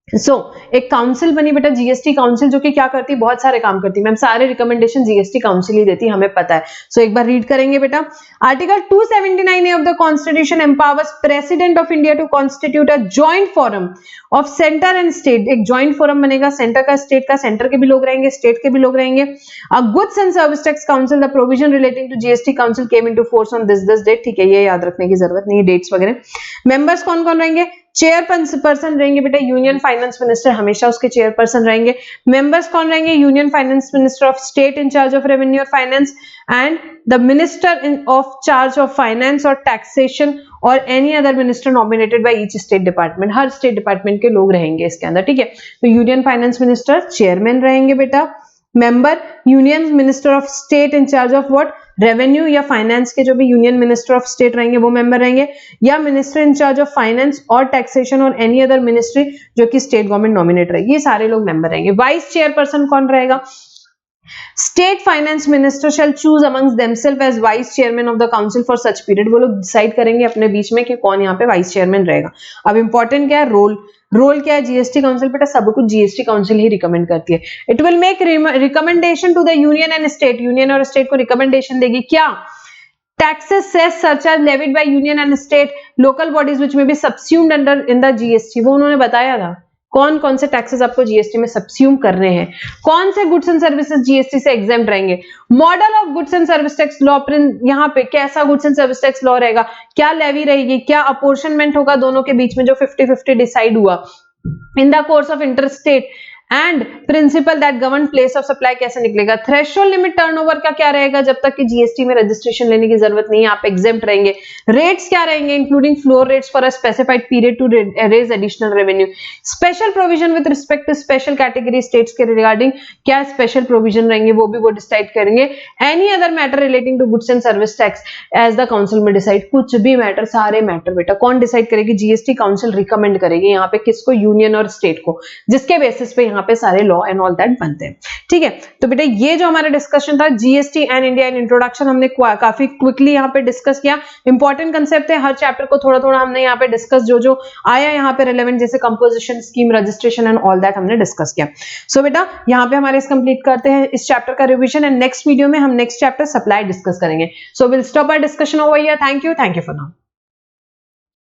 एक काउंसिल बनी बेटा जीएसटी काउंसिल, जो कि क्या करती है, बहुत सारे काम करती है मैम, सारे रिकमेंडेशन जीएसटी काउंसिल ही देती है, हमें पता है। एक बार रीड करेंगे बेटा, article 279 of the constitution empowers president of India to constitute a joint forum of centre and state. एक जॉइंट फोरम बनेगा सेंटर का, स्टेट का, सेंटर के भी लोग रहेंगे, स्टेट के भी लोग रहेंगे। Goods and service tax council, the provision relating to GST council came into force on this date. ठीक है, ये याद रखने की जरूरत नहीं है डेट्स वगैरह। मेंबर्स कौन कौन रहेंगे, चेयरपर्सन रहेंगे बेटा यूनियन फाइनेंस मिनिस्टर, हमेशा उसके चेयरपर्सन रहेंगे। मेंबर्स कौन रहेंगे, union finance minister of state in charge of revenue और finance, and the minister in of charge of finance और टैक्सेशन, और any other minister nominated by each state department. हर state department के लोग रहेंगे इसके अंदर। ठीक है, तो यूनियन फाइनेंस मिनिस्टर चेयरमैन रहेंगे बेटा। Member union minister of state in charge of what, revenue या फाइनेंस के जो भी यूनियन मिनिस्टर ऑफ स्टेट रहेंगे वो मेंबर रहेंगे, या minister in charge of finance और टैक्सेशन और एनी अदर मिनिस्ट्री जो कि स्टेट गवर्नमेंट नॉमिनेट रहेगी, ये सारे लोग मेंबर रहेंगे। वाइस चेयरपर्सन कौन रहेगा, state finance minister shall choose amongst themselves as vice chairman of the council for such period. वो लोग डिसाइड करेंगे अपने बीच में कि कौन यहाँ पे वाइस चेयरमैन रहेगा। अब इंपॉर्टेंट क्या है, रोल क्या है जीएसटी काउंसिल, बेटा सब कुछ जीएसटी काउंसिल ही रिकमेंड करती है। It will make recommendation to the union and state, union और स्टेट को रिकमेंडेशन देगी क्या, taxes cess surcharge levied by union and state local bodies which may be subsumed under in the GST। वो उन्होंने बताया था कौन कौन से टैक्सेस आपको जीएसटी में सबस्यूम करने हैं, कौन से गुड्स एंड सर्विसेज जीएसटी से एग्जेम्प्ट रहेंगे। Model of goods and service tax law, यहाँ पे कैसा goods and service tax law रहेगा, क्या लेवी रहेगी, क्या अपॉर्शनमेंट होगा दोनों के बीच में जो 50-50 डिसाइड हुआ इन the course of interstate, and principal that govern place of supply कैसे निकलेगा। थ्रेशोल्ड लिमिट टर्नओवर का क्या रहेगा, जब तक कि जीएसटी में रजिस्ट्रेशन लेने की जरूरत नहीं है, आप एग्जेम्प्ट रहेंगे। रेट्स क्या रहेंगे, including floor rates for a specified period to raise additional revenue. Special provision with respect to special category states के रिगार्डिंग क्या स्पेशल प्रोविजन रहेंगे, वो भी वो डिसाइड करेंगे। Any other matter relating to goods and service tax as the council में decide, कुछ भी मैटर, सारे मैटर बेटा कौन डिसाइड करेगी, जीएसटी काउंसिल रिकमेंड करेगी यहाँ पे किसको, यूनियन और स्टेट को, जिसके बेसिस पे यहाँ पे सारे लॉ एंड ऑल दैट बनते हैं। ठीक है, तो बेटा ये जो हमारा डिस्कशन था GST and India in introduction, हमने काफी क्विकली यहाँ पे डिस्कस किया। इंपॉर्टेंट कंसेप्ट है, हर चैप्टर को थोड़ा थोड़ा हमने यहाँ पे डिस्कस, जो आया यहाँ पे रिलेवेंट, जैसे composition, scheme, registration and all that हमने डिस्कस किया। सो बेटा यहाँ पे हमारे कंप्लीट करते हैं इस चैप्टर का रिविजन, एंड नेक्स्ट वीडियो में हम नेक्स्ट चैप्टर सप्लाई डिस्कस करेंगे। So will stop our discussion over here. Thank you for now.